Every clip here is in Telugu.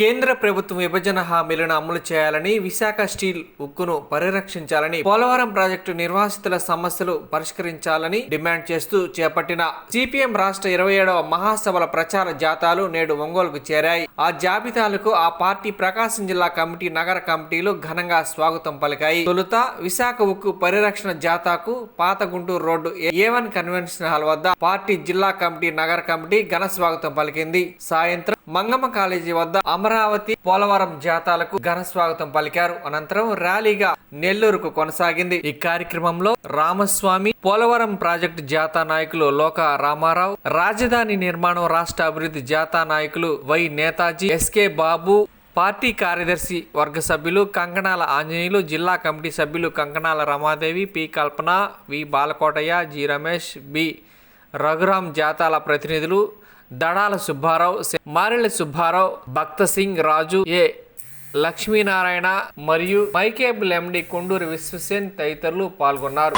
కేంద్ర ప్రభుత్వం విభజన హామీలను అమలు చేయాలని, విశాఖ స్టీల్ ఉక్కును పరిరక్షించాలని, పోలవరం ప్రాజెక్టు నిర్వాసితుల సమస్యలు పరిష్కరించాలని డిమాండ్ చేస్తూ చేపట్టిన సిపిఎం రాష్ట్ర 27వ మహాసభల ప్రచార జాథాలు నేడు ఒంగోలుకు చేరాయి. ఆ జాబితాలకు ఆ పార్టీ ప్రకాశం జిల్లా కమిటీ, నగర కమిటీలు ఘనంగా స్వాగతం పలికాయి. తొలుత విశాఖ ఉక్కు పరిరక్షణ జాథాకు పాత Guntur road A1 convention hall వద్ద పార్టీ జిల్లా కమిటీ, నగర కమిటీ ఘన స్వాగతం పలికింది. సాయంత్రం మంగమ్మ కాలేజీ వద్ద అమరావతి, పోలవరం జాథాలకు ఘన స్వాగతం పలికారు. అనంతరం ర్యాలీగా నెల్లూరుకు కొనసాగింది. ఈ కార్యక్రమంలో రామస్వామి, పోలవరం ప్రాజెక్టు జాథా నాయకులు లోక రామారావు, రాజధాని నిర్మాణం రాష్ట్ర అభివృద్ధి జాథా నాయకులు Y Netaji, SK Babu, party కార్యదర్శి వర్గ సభ్యులు కంకణాల ఆంజనేయులు, జిల్లా కమిటీ సభ్యులు Kankanala Ramadevi, P Kalpana, V Balakotaiah, G Ramesh, B Raghuram, జాతాల ప్రతినిధులు దడాల సుబ్బారావు, మారెళ్ళ సుబ్బారావు, భక్త సింగ్, రాజు, ఏ లక్ష్మీనారాయణ మరియు మైకేబుల్ ఎండి కొండూరి విశ్వసేన్ తదితరులు పాల్గొన్నారు.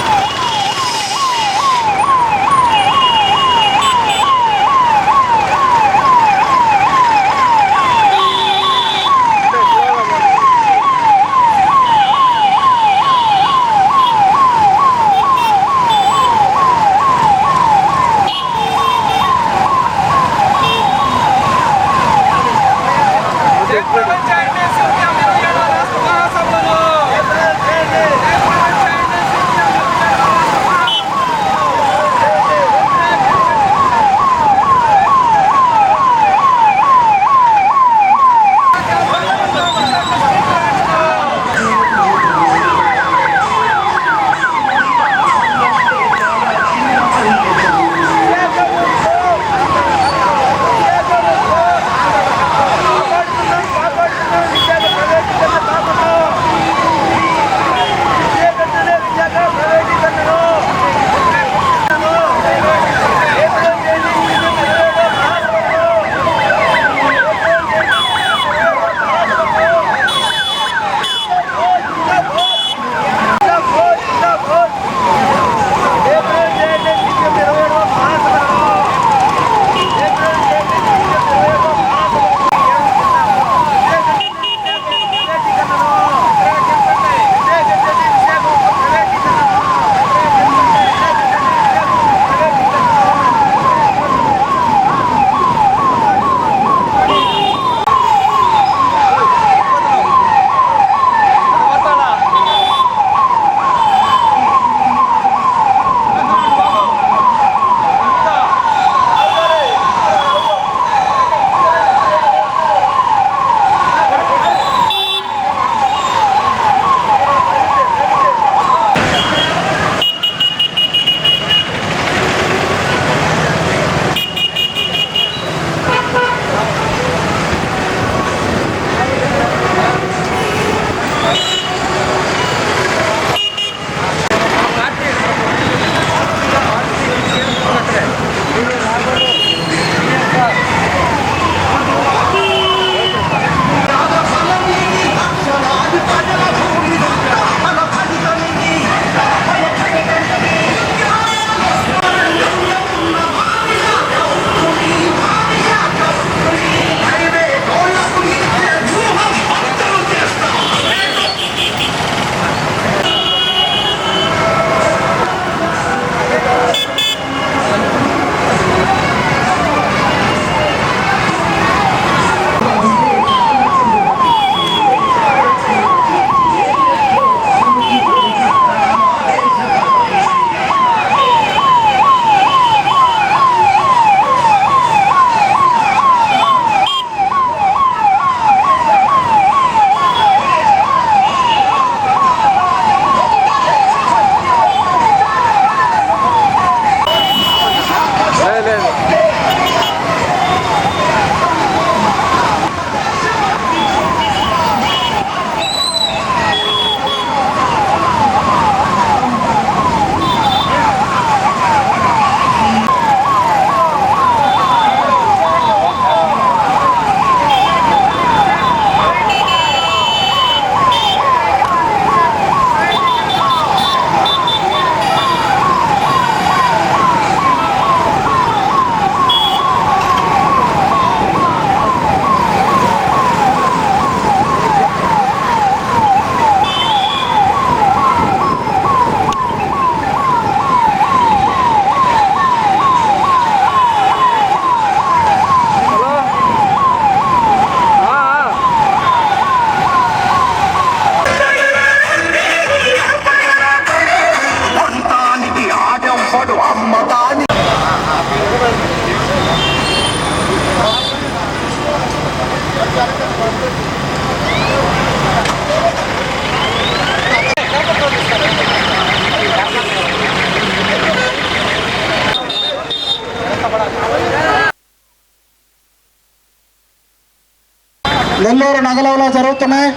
నెల్లూరు నగరంలో జరుగుతున్నాయి.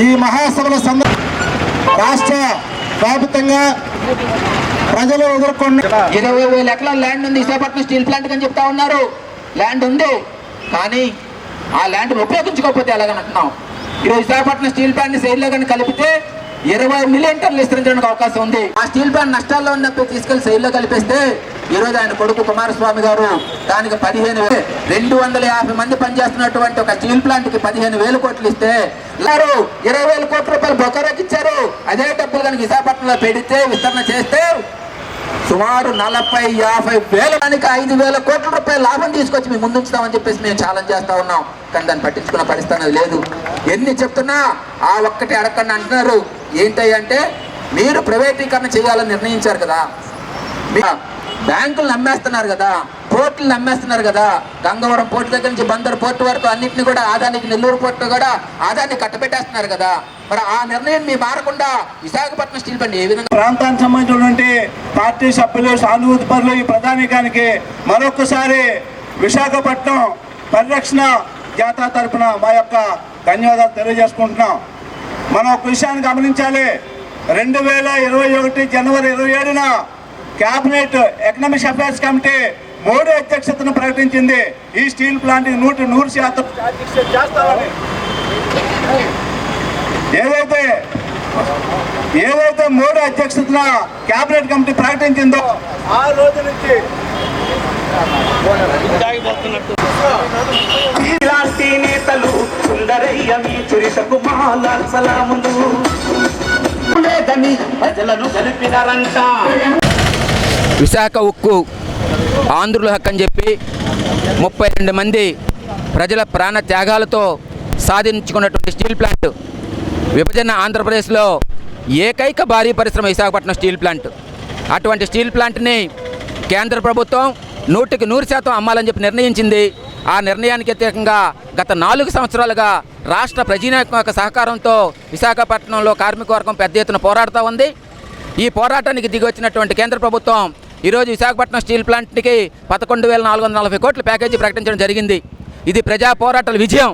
ఈ మహాసభల రాష్ట్ర వ్యాప్తంగా ప్రజలు ఎదుర్కొన్న 20,000 ఎకరాల ల్యాండ్ ఉంది విశాఖపట్నం స్టీల్ ప్లాంట్ అని చెప్తా ఉన్నారు. ల్యాండ్ ఉంది, కానీ ఆ ల్యాండ్ ఉపయోగించుకోకపోతే ఎలాగంటున్నాం. ఈరోజు విశాఖపట్నం స్టీల్ ప్లాంట్ శైలిలో కానీ కలిపితే 20 మిలియన్ టన్నులు విస్తరించడానికి అవకాశం ఉంది. ఆ స్టీల్ ప్లాంట్ నష్టాల్లో ఉన్నప్పుడు తీసుకెళ్లి శైలిలో కలిపేస్తే ఈరోజు ఆయన కొడుకు కుమారస్వామి గారు దానికి 250 మంది పనిచేస్తున్నటువంటి ఒక స్టీల్ ప్లాంట్ కి 15,000 కోట్లు ఇస్తే 20,000 కోట్ల రూపాయలు బొకరాకి ఇచ్చారు. అదే డబ్బులు కనుక విశాఖపట్నంలో పెడితే విస్తరణ చేస్తే సుమారు 40-50 వేల 5,000 కోట్ల రూపాయల లాభం తీసుకొచ్చి మేము ముందుంచుతామని చెప్పేసి మేము ఛాలెంజ్ చేస్తా ఉన్నాం. కానీ దాన్ని పట్టించుకున్న పరిస్థితి లేదు. ఎన్ని చెప్తున్నా ఆ ఒక్కటి అడగండి అంటున్నారు. ఏంటంటే మీరు ప్రైవేటీకరణ చేయాలని నిర్ణయించారు కదా, బ్యాంకులు నమ్మేస్తున్నారు కదా, పోర్టులు నమ్మేస్తున్నారు కదా. గంగవరం పోర్టు దగ్గర నుంచి బందర్ పోర్టు వరకు అన్నింటినీ కూడా ఆదానికి, నెల్లూరు పోర్టు కూడా ఆదాన్ని కట్టబెట్టేస్తున్నారు కదా. మరి ఆ నిర్ణయం మీ మారకుండా విశాఖపట్నం స్టీల్ ప్లాంట్ ఏ విధంగా ప్రాంతానికి సంబంధించినటువంటి పార్టీ సభ్యులు, సానుభూతి పరులు ఈ ప్రధానికానికి మరొకసారి విశాఖపట్నం పరిరక్షణ జాతా తరఫున మా యొక్క ధన్యవాదాలు తెలియజేసుకుంటున్నాం. మనం ఒక విషయాన్ని గమనించాలి. 2021 జనవరి 27న cabinet economic affairs committee Modi అధ్యక్షతను ప్రకటించింది. ఈ స్టీల్ ప్లాంట్ 100% చేస్తామని. ఏదైతే మోడీ అధ్యక్షతన క్యాబినెట్ కమిటీ ప్రకటించిందో ఆ రోజు నుంచి ఇలాంటి నేతలు సుందరయ్య మీ చురిసకు మహాలాల్ సలాములు లేదని ప్రజలను గెలిపినారంట. విశాఖ ఉక్కు ఆంధ్రుల హక్కు అని చెప్పి 32 మంది ప్రజల ప్రాణ త్యాగాలతో సాధించుకున్నటువంటి స్టీల్ ప్లాంట్ విభజన ఆంధ్రప్రదేశ్లో ఏకైక భారీ పరిశ్రమ విశాఖపట్నం స్టీల్ ప్లాంట్. అటువంటి స్టీల్ ప్లాంట్ని కేంద్ర ప్రభుత్వం 100% అమ్మాలని చెప్పి నిర్ణయించింది. ఆ నిర్ణయానికి వ్యతిరేకంగా గత 4 సంవత్సరాలుగా రాష్ట్ర ప్రజానీకం యొక్క సహకారంతో విశాఖపట్నంలో కార్మిక వర్గం పెద్ద ఎత్తున పోరాడుతూ ఉంది. ఈ పోరాటానికి దిగి వచ్చినటువంటి కేంద్ర ప్రభుత్వం ఈరోజు విశాఖపట్నం స్టీల్ ప్లాంట్కి 11,440 కోట్ల ప్యాకేజీ ప్రకటించడం జరిగింది. ఇది ప్రజా పోరాటాల విజయం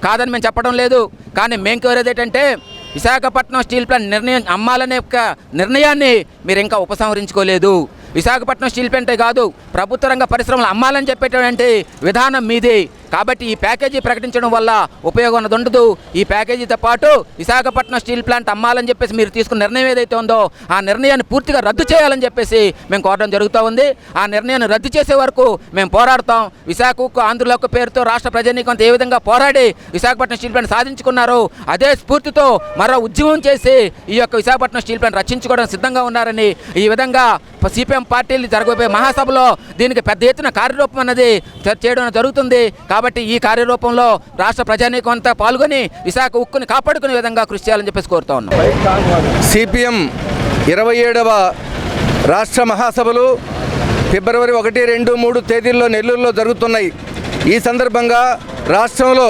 కాదని మేము చెప్పడం లేదు. కానీ మేము కోరేది ఏంటంటే విశాఖపట్నం స్టీల్ ప్లాంట్ నిర్ణయం అమ్మాలనే యొక్క నిర్ణయాన్ని మీరు ఇంకా ఉపసంహరించుకోలేదు. విశాఖపట్నం స్టీల్ ప్లాంటే కాదు, ప్రభుత్వ రంగ పరిశ్రమలు అమ్మాలని చెప్పేటువంటి విధానం మీది. కాబట్టి ఈ ప్యాకేజీ ప్రకటించడం వల్ల ఉపయోగం ఉండదు. ఈ ప్యాకేజీతో పాటు విశాఖపట్నం స్టీల్ ప్లాంట్ అమ్మాలని చెప్పేసి మీరు తీసుకున్న నిర్ణయం ఏదైతే ఉందో ఆ నిర్ణయాన్ని పూర్తిగా రద్దు చేయాలని చెప్పేసి మేము కోరడం జరుగుతూ ఉంది. ఆ నిర్ణయాన్ని రద్దు చేసే వరకు మేము పోరాడతాం. విశాఖకు ఆంధ్రులకు పేరుతో రాష్ట్ర ప్రజానీకంతో ఏ విధంగా పోరాడి విశాఖపట్నం స్టీల్ ప్లాంట్ సాధించుకున్నారో అదే స్ఫూర్తితో మరో ఉద్యమం చేసి ఈ యొక్క విశాఖపట్నం స్టీల్ ప్లాంట్ రక్షించుకోవడానికి సిద్ధంగా ఉన్నారని ఈ విధంగా సిపిఎం పార్టీలు జరగబోయే మహాసభలో దీనికి పెద్ద ఎత్తున కార్యరూపం అన్నది చేయడం జరుగుతుంది. కాబట్టి ఈ కార్యరూపంలో రాష్ట్ర ప్రజానీకం అంతా పాల్గొని విశాఖ ఉక్కుని కాపాడుకునే విధంగా కృషి చేయాలని చెప్పేసి కోరుతా ఉన్నాం. సిపిఎం 27వ రాష్ట్ర మహాసభలు ఫిబ్రవరి 1, 2, 3 తేదీల్లో నెల్లూరులో జరుగుతున్నాయి. ఈ సందర్భంగా రాష్ట్రంలో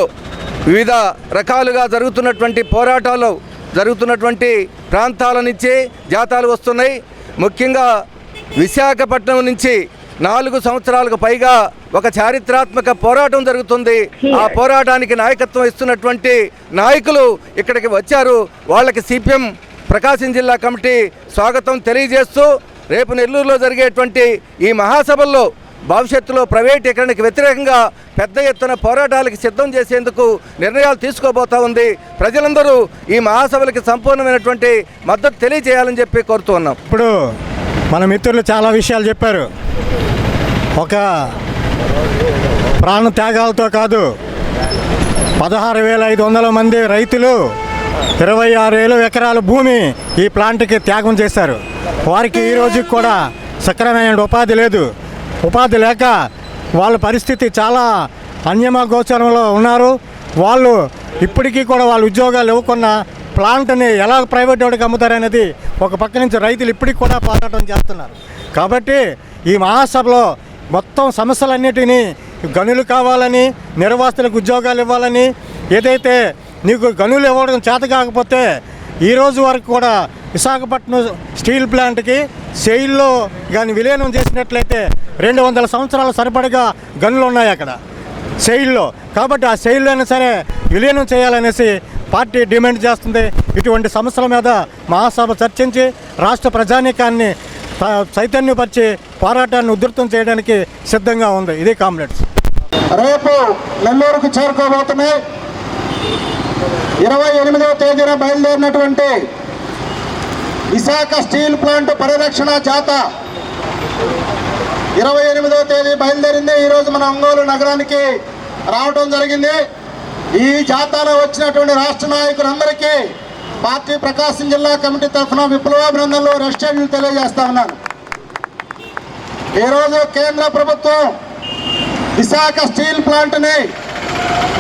వివిధ రకాలుగా జరుగుతున్నటువంటి పోరాటాలు జరుగుతున్నటువంటి ప్రాంతాల నుంచి జాతాలు వస్తున్నాయి. ముఖ్యంగా విశాఖపట్నం నుంచి 4 సంవత్సరాలకు పైగా ఒక చారిత్రాత్మక పోరాటం జరుగుతుంది. ఆ పోరాటానికి నాయకత్వం ఇస్తున్నటువంటి నాయకులు ఇక్కడికి వచ్చారు. వాళ్ళకి సిపిఎం ప్రకాశం జిల్లా కమిటీ స్వాగతం తెలియజేస్తూ రేపు నెల్లూరులో జరిగేటువంటి ఈ మహాసభల్లో భవిష్యత్తులో ప్రైవేటీకరణకు వ్యతిరేకంగా పెద్ద ఎత్తున పోరాటాలకు సిద్ధం చేసేందుకు నిర్ణయాలు తీసుకోబోతా ఉంది. ప్రజలందరూ ఈ మహాసభలకి సంపూర్ణమైనటువంటి మద్దతు తెలియజేయాలని చెప్పి కోరుతూ ఉన్నాం. ఇప్పుడు మన మిత్రులు చాలా విషయాలు చెప్పారు. ఒక ప్రాణ త్యాగాలతో కాదు, 16,500 మంది రైతులు 26,000 ఎకరాల భూమి ఈ ప్లాంట్కి త్యాగం చేశారు. వారికి ఈ రోజుకి కూడా సక్రమైన ఉపాధి లేదు. ఉపాధి లేక వాళ్ళ పరిస్థితి చాలా అన్యమగోచరంలో ఉన్నారు. వాళ్ళు ఇప్పటికీ కూడా వాళ్ళ ఉద్యోగాలు ఇవ్వకుండా ప్లాంట్ని ఎలా ప్రైవేట్ వాడికి అమ్ముతారనేది ఒక పక్క నుంచి రైతులు ఇప్పటికి కూడా పోరాటం చేస్తున్నారు. కాబట్టి ఈ మహాసభలో మొత్తం సమస్యలన్నిటినీ గనులు కావాలని, నిర్వాసితులకు ఉద్యోగాలు ఇవ్వాలని, ఏదైతే నీకు గనులు ఇవ్వడం చేత కాకపోతే ఈరోజు వరకు కూడా విశాఖపట్నం స్టీల్ ప్లాంట్కి సెయిల్లో కానీ విలీనం చేసినట్లయితే 200 సంవత్సరాల సరిపడగా గనులు ఉన్నాయి అక్కడ. సెయిల్లో. కాబట్టి ఆ సెయిల్లోనే సరే విలీనం చేయాలనేసి పార్టీ డిమాండ్ చేస్తుంది. ఇటువంటి సమస్యల మీద మహాసభ చర్చించి రాష్ట్ర ప్రజానీకాన్ని చైతన్యపరిచి పోరాటాన్ని ఉధృతం చేయడానికి సిద్ధంగా ఉంది. ఇది కామ్రేడ్స్. రేపు నెల్లూరుకు చేరుకోబోతున్నాయి. 28వ తేదీన బయలుదేరినటువంటి విశాఖ స్టీల్ ప్లాంట్ పరిరక్షణ జాత 28వ తేదీ బయలుదేరింది. ఈరోజు మన ఒంగోలు నగరానికి రావడం జరిగింది. ఈ జాతాలో వచ్చినటువంటి రాష్ట్ర నాయకులందరికీ పార్టీ ప్రకాశం జిల్లా కమిటీ తరఫున విప్లవాభినందనలు, రెస్టారెంట్లు తెలియజేస్తా ఉన్నాను. ఈరోజు కేంద్ర ప్రభుత్వం విశాఖ స్టీల్ ప్లాంట్ని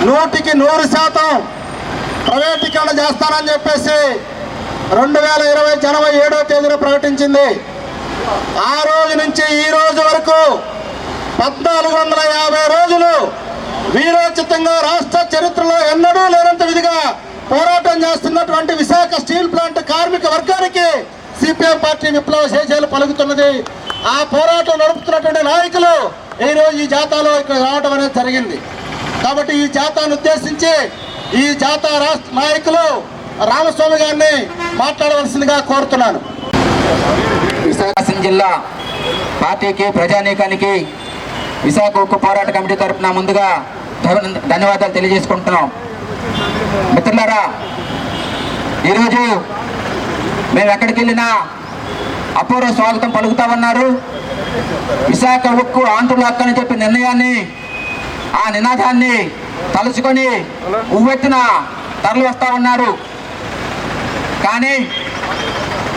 100% ప్రైవేటీకరణ చేస్తానని చెప్పేసి 2020 జనవరి 7వ తేదీన ప్రకటించింది. ఆ రోజు నుంచి ఈ రోజు వరకు 1450 రోజులు వీరోచితంగా రాష్ట్ర చరిత్రలో ఎన్నడూ లేనంత విధిగా పోరాటం చేస్తున్నటువంటి విశాఖ స్టీల్ ప్లాంట్ కార్మిక వర్గానికి సిపిఎం పార్టీ విప్లవ శేషాలు పలుకుతున్నది. ఆ పోరాటం నడుపుతున్నటువంటి నాయకులు ఈరోజు ఈ జాతాలో ఇక్కడ రావడం అనేది జరిగింది. కాబట్టి ఈ జాతాను ఉద్దేశించి ఈ జాతా రాష్ట్ర నాయకులు రామస్వామి గారిని మాట్లాడవలసిందిగా కోరుతున్నాను. విశాఖ జిల్లా పార్టీకి, ప్రజానీకానికి విశాఖ ఉక్కు పోరాట కమిటీ తరఫున ముందుగా ధన్యవాదాలు తెలియజేసుకుంటున్నాం. మిత్రులారా, ఈరోజు మేము ఎక్కడికి వెళ్ళినా అపూర్వ స్వాగతం పలుకుతా ఉన్నారు. విశాఖ ఉక్కు ఆంధ్రుల హక్కు అని చెప్పి నిర్ణయాన్ని, ఆ నినాదాన్ని తలుచుకొని ఉవ్వెత్తున తరలి వస్తూ ఉన్నారు. కానీ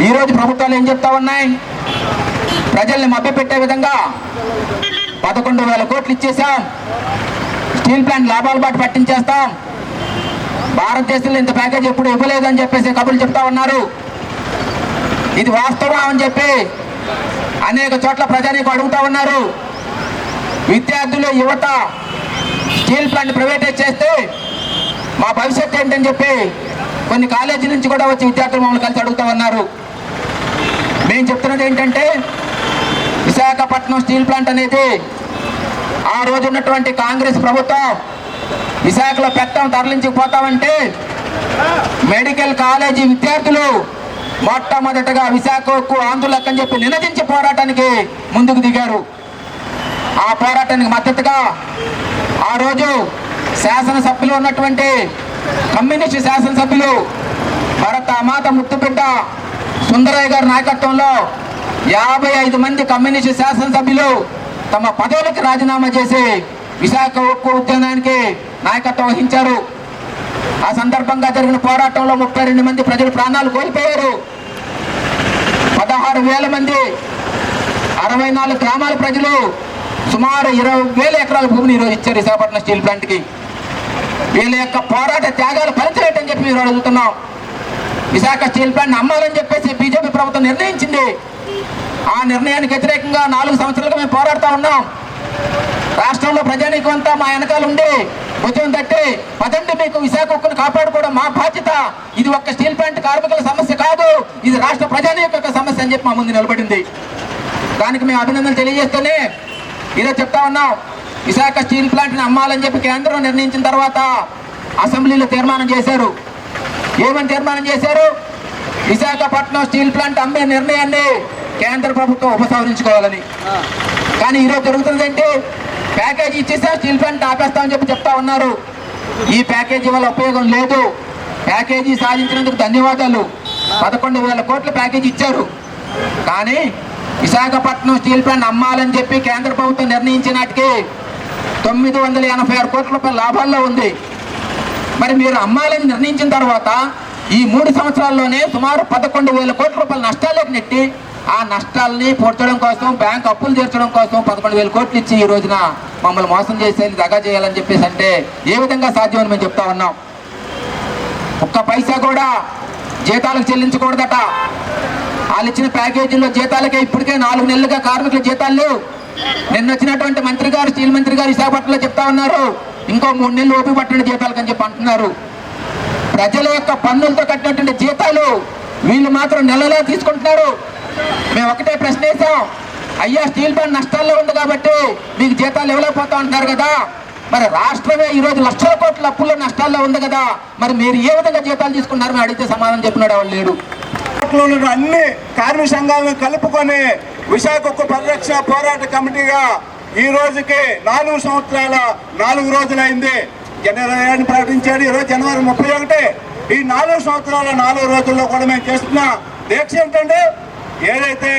ఈరోజు ప్రభుత్వాలు ఏం చెప్తా ఉన్నాయి? ప్రజల్ని మభ్యపెట్టే విధంగా 11,000 కోట్లు ఇచ్చేసాం, స్టీల్ ప్లాంట్ లాభాల బాట పట్టించేస్తాం, భారతదేశంలో ఇంత ప్యాకేజ్ ఎప్పుడు ఇవ్వలేదని చెప్పేసి కబుర్లు చెప్తా ఉన్నారు. ఇది వాస్తవం అని చెప్పి అనేక చోట్ల ప్రజానీకు అడుగుతా ఉన్నారు. విద్యార్థులు, యువత స్టీల్ ప్లాంట్ ప్రైవేటైజ్ చేస్తే మా భవిష్యత్తు ఏంటని చెప్పి కొన్ని కాలేజీ నుంచి కూడా వచ్చి విద్యార్థులు మమ్మల్ని కలిసి అడుగుతూ ఉన్నారు. మేము చెప్తున్నది ఏంటంటే, విశాఖపట్నం స్టీల్ ప్లాంట్ అనేది ఆ రోజు ఉన్నటువంటి కాంగ్రెస్ ప్రభుత్వం విశాఖలో పెట్టం తరలించిపోతామంటే మెడికల్ కాలేజీ విద్యార్థులు మొట్టమొదటగా విశాఖకు ఆంధ్రులకు అని చెప్పి నినదించి పోరాటానికి ముందుకు దిగారు. ఆ పోరాటానికి మద్దతుగా ఆ రోజు శాసనసభ్యులు ఉన్నటువంటి కమ్యూనిస్టు శాసనసభ్యులు భరత మాత ముత్తుబిడ్డ సుందరయ్య గారి నాయకత్వంలో 55 మంది కమ్యూనిస్టు శాసనసభ్యులు తమ పదవులకు రాజీనామా చేసి విశాఖ ఉక్కు ఉద్యమానికి నాయకత్వం వహించారు. ఆ సందర్భంగా జరిగిన పోరాటంలో 32 మంది ప్రజలు ప్రాణాలు కోల్పోయారు. 16,000 మంది 64 గ్రామాల ప్రజలు సుమారు 20,000 ఎకరాల భూమిని ఈరోజు ఇచ్చారు విశాఖపట్నం స్టీల్ ప్లాంట్కి. వీళ్ళ యొక్క పోరాట త్యాగాలు ఫలితం ఏంటని చెప్పి మీరు అడుగుతున్నాం. విశాఖ స్టీల్ ప్లాంట్ అమ్మాలని చెప్పేసి బీజేపీ ప్రభుత్వం నిర్ణయించింది. ఆ నిర్ణయానికి వ్యతిరేకంగా 4 సంవత్సరాలుగా మేము పోరాడుతూ ఉన్నాం. రాష్ట్రంలో ప్రజానీకం అంతా మా వెనకాల ఉండి భుజం తట్టి పదండి, మీకు విశాఖ ఉక్కును కాపాడుకోవడం మా బాధ్యత, ఇది ఒక్క స్టీల్ ప్లాంట్ కార్మికుల సమస్య కాదు, ఇది రాష్ట్ర ప్రజానీకం యొక్క సమస్య అని చెప్పి మా ముందు నిలబడింది. దానికి మేము అభినందనలు తెలియజేస్తూనే ఈరోజు చెప్తా ఉన్నాం, విశాఖ స్టీల్ ప్లాంట్ని అమ్మాలని చెప్పి కేంద్రం నిర్ణయించిన తర్వాత అసెంబ్లీలో తీర్మానం చేశారు. ఏమని తీర్మానం చేశారు? విశాఖపట్నం స్టీల్ ప్లాంట్ అమ్మే నిర్ణయాన్ని కేంద్ర ప్రభుత్వం ఉపసంహరించుకోవాలని. కానీ ఈరోజు జరుగుతుంది ఏంటి? ప్యాకేజీ ఇచ్చేసా స్టీల్ ప్లాంట్ ఆపేస్తామని చెప్పి చెప్తా ఉన్నారు. ఈ ప్యాకేజీ వల్ల ఉపయోగం లేదు. ప్యాకేజీ సాధించినందుకు ధన్యవాదాలు. 11,000 కోట్ల ప్యాకేజీ ఇచ్చారు. కానీ విశాఖపట్నం స్టీల్ ప్లాంట్ అమ్మాలని చెప్పి కేంద్ర ప్రభుత్వం నిర్ణయించిన నాటికి 986 కోట్ల రూపాయల లాభాల్లో ఉంది. మరి మీరు అమ్మాలని నిర్ణయించిన తర్వాత ఈ 3 సంవత్సరాల్లోనే సుమారు 11,000 కోట్ల రూపాయల నష్టాలకు నెట్టి ఆ నష్టాలని పూడ్చడం కోసం, బ్యాంక్ అప్పులు తీర్చడం కోసం 11,000 కోట్లు ఇచ్చి ఈ రోజున మమ్మల్ని మోసం చేసేది, దగా చేయాలని చెప్పేసి అంటే ఏ విధంగా సాధ్యమని మేము చెప్తా ఉన్నాం. ఒక్క పైసా కూడా జీతాలకు చెల్లించకూడదట. వాళ్ళు ఇచ్చిన ప్యాకేజీల్లో జీతాలకే ఇప్పటికే 4 నెలలుగా కార్మికుల జీతాలు లేవు. నిన్న వచ్చినటువంటి మంత్రి గారు, స్టీల్ మంత్రి గారు విశాఖపట్నంలో చెప్తా ఉన్నారు, ఇంకో 3 నెలలు ఓపిక పట్టిన జీతాలకు అని చెప్పి అంటున్నారు. ప్రజల యొక్క పన్నులతో కట్టినటువంటి జీతాలు వీళ్ళు మాత్రం నెలలో తీసుకుంటున్నారు. మేము ఒకటే ప్రశ్న వేసాం, అయ్యా స్టీల్ ప్లాంట్ నష్టాల్లో ఉంది కాబట్టి మీకు జీతాలు ఇవ్వలేకపోతా అంటున్నారు కదా, మరి రాష్ట్రమే ఈరోజు లక్షల కోట్ల అప్పుల నష్టాల్లో ఉంది కదా, మరి మీరు ఏ విధంగా జీతాలు తీసుకున్నారు అని అడిగితే సమాధానం చెప్పినాడు వాళ్ళు లేడు. అన్ని కార్మిక సంఘాలను కలుపుకొని విశాఖ ఉక్కు పరిరక్షణ పోరాట కమిటీగా ఈ రోజుకి 4 సంవత్సరాల 4 రోజులైంది. జనవరి ప్రకటించాడు, ఈరోజు జనవరి 31. ఈ 4 సంవత్సరాల 4 రోజుల్లో కూడా మేము చేస్తున్న దీక్ష ఏంటంటే, ఏదైతే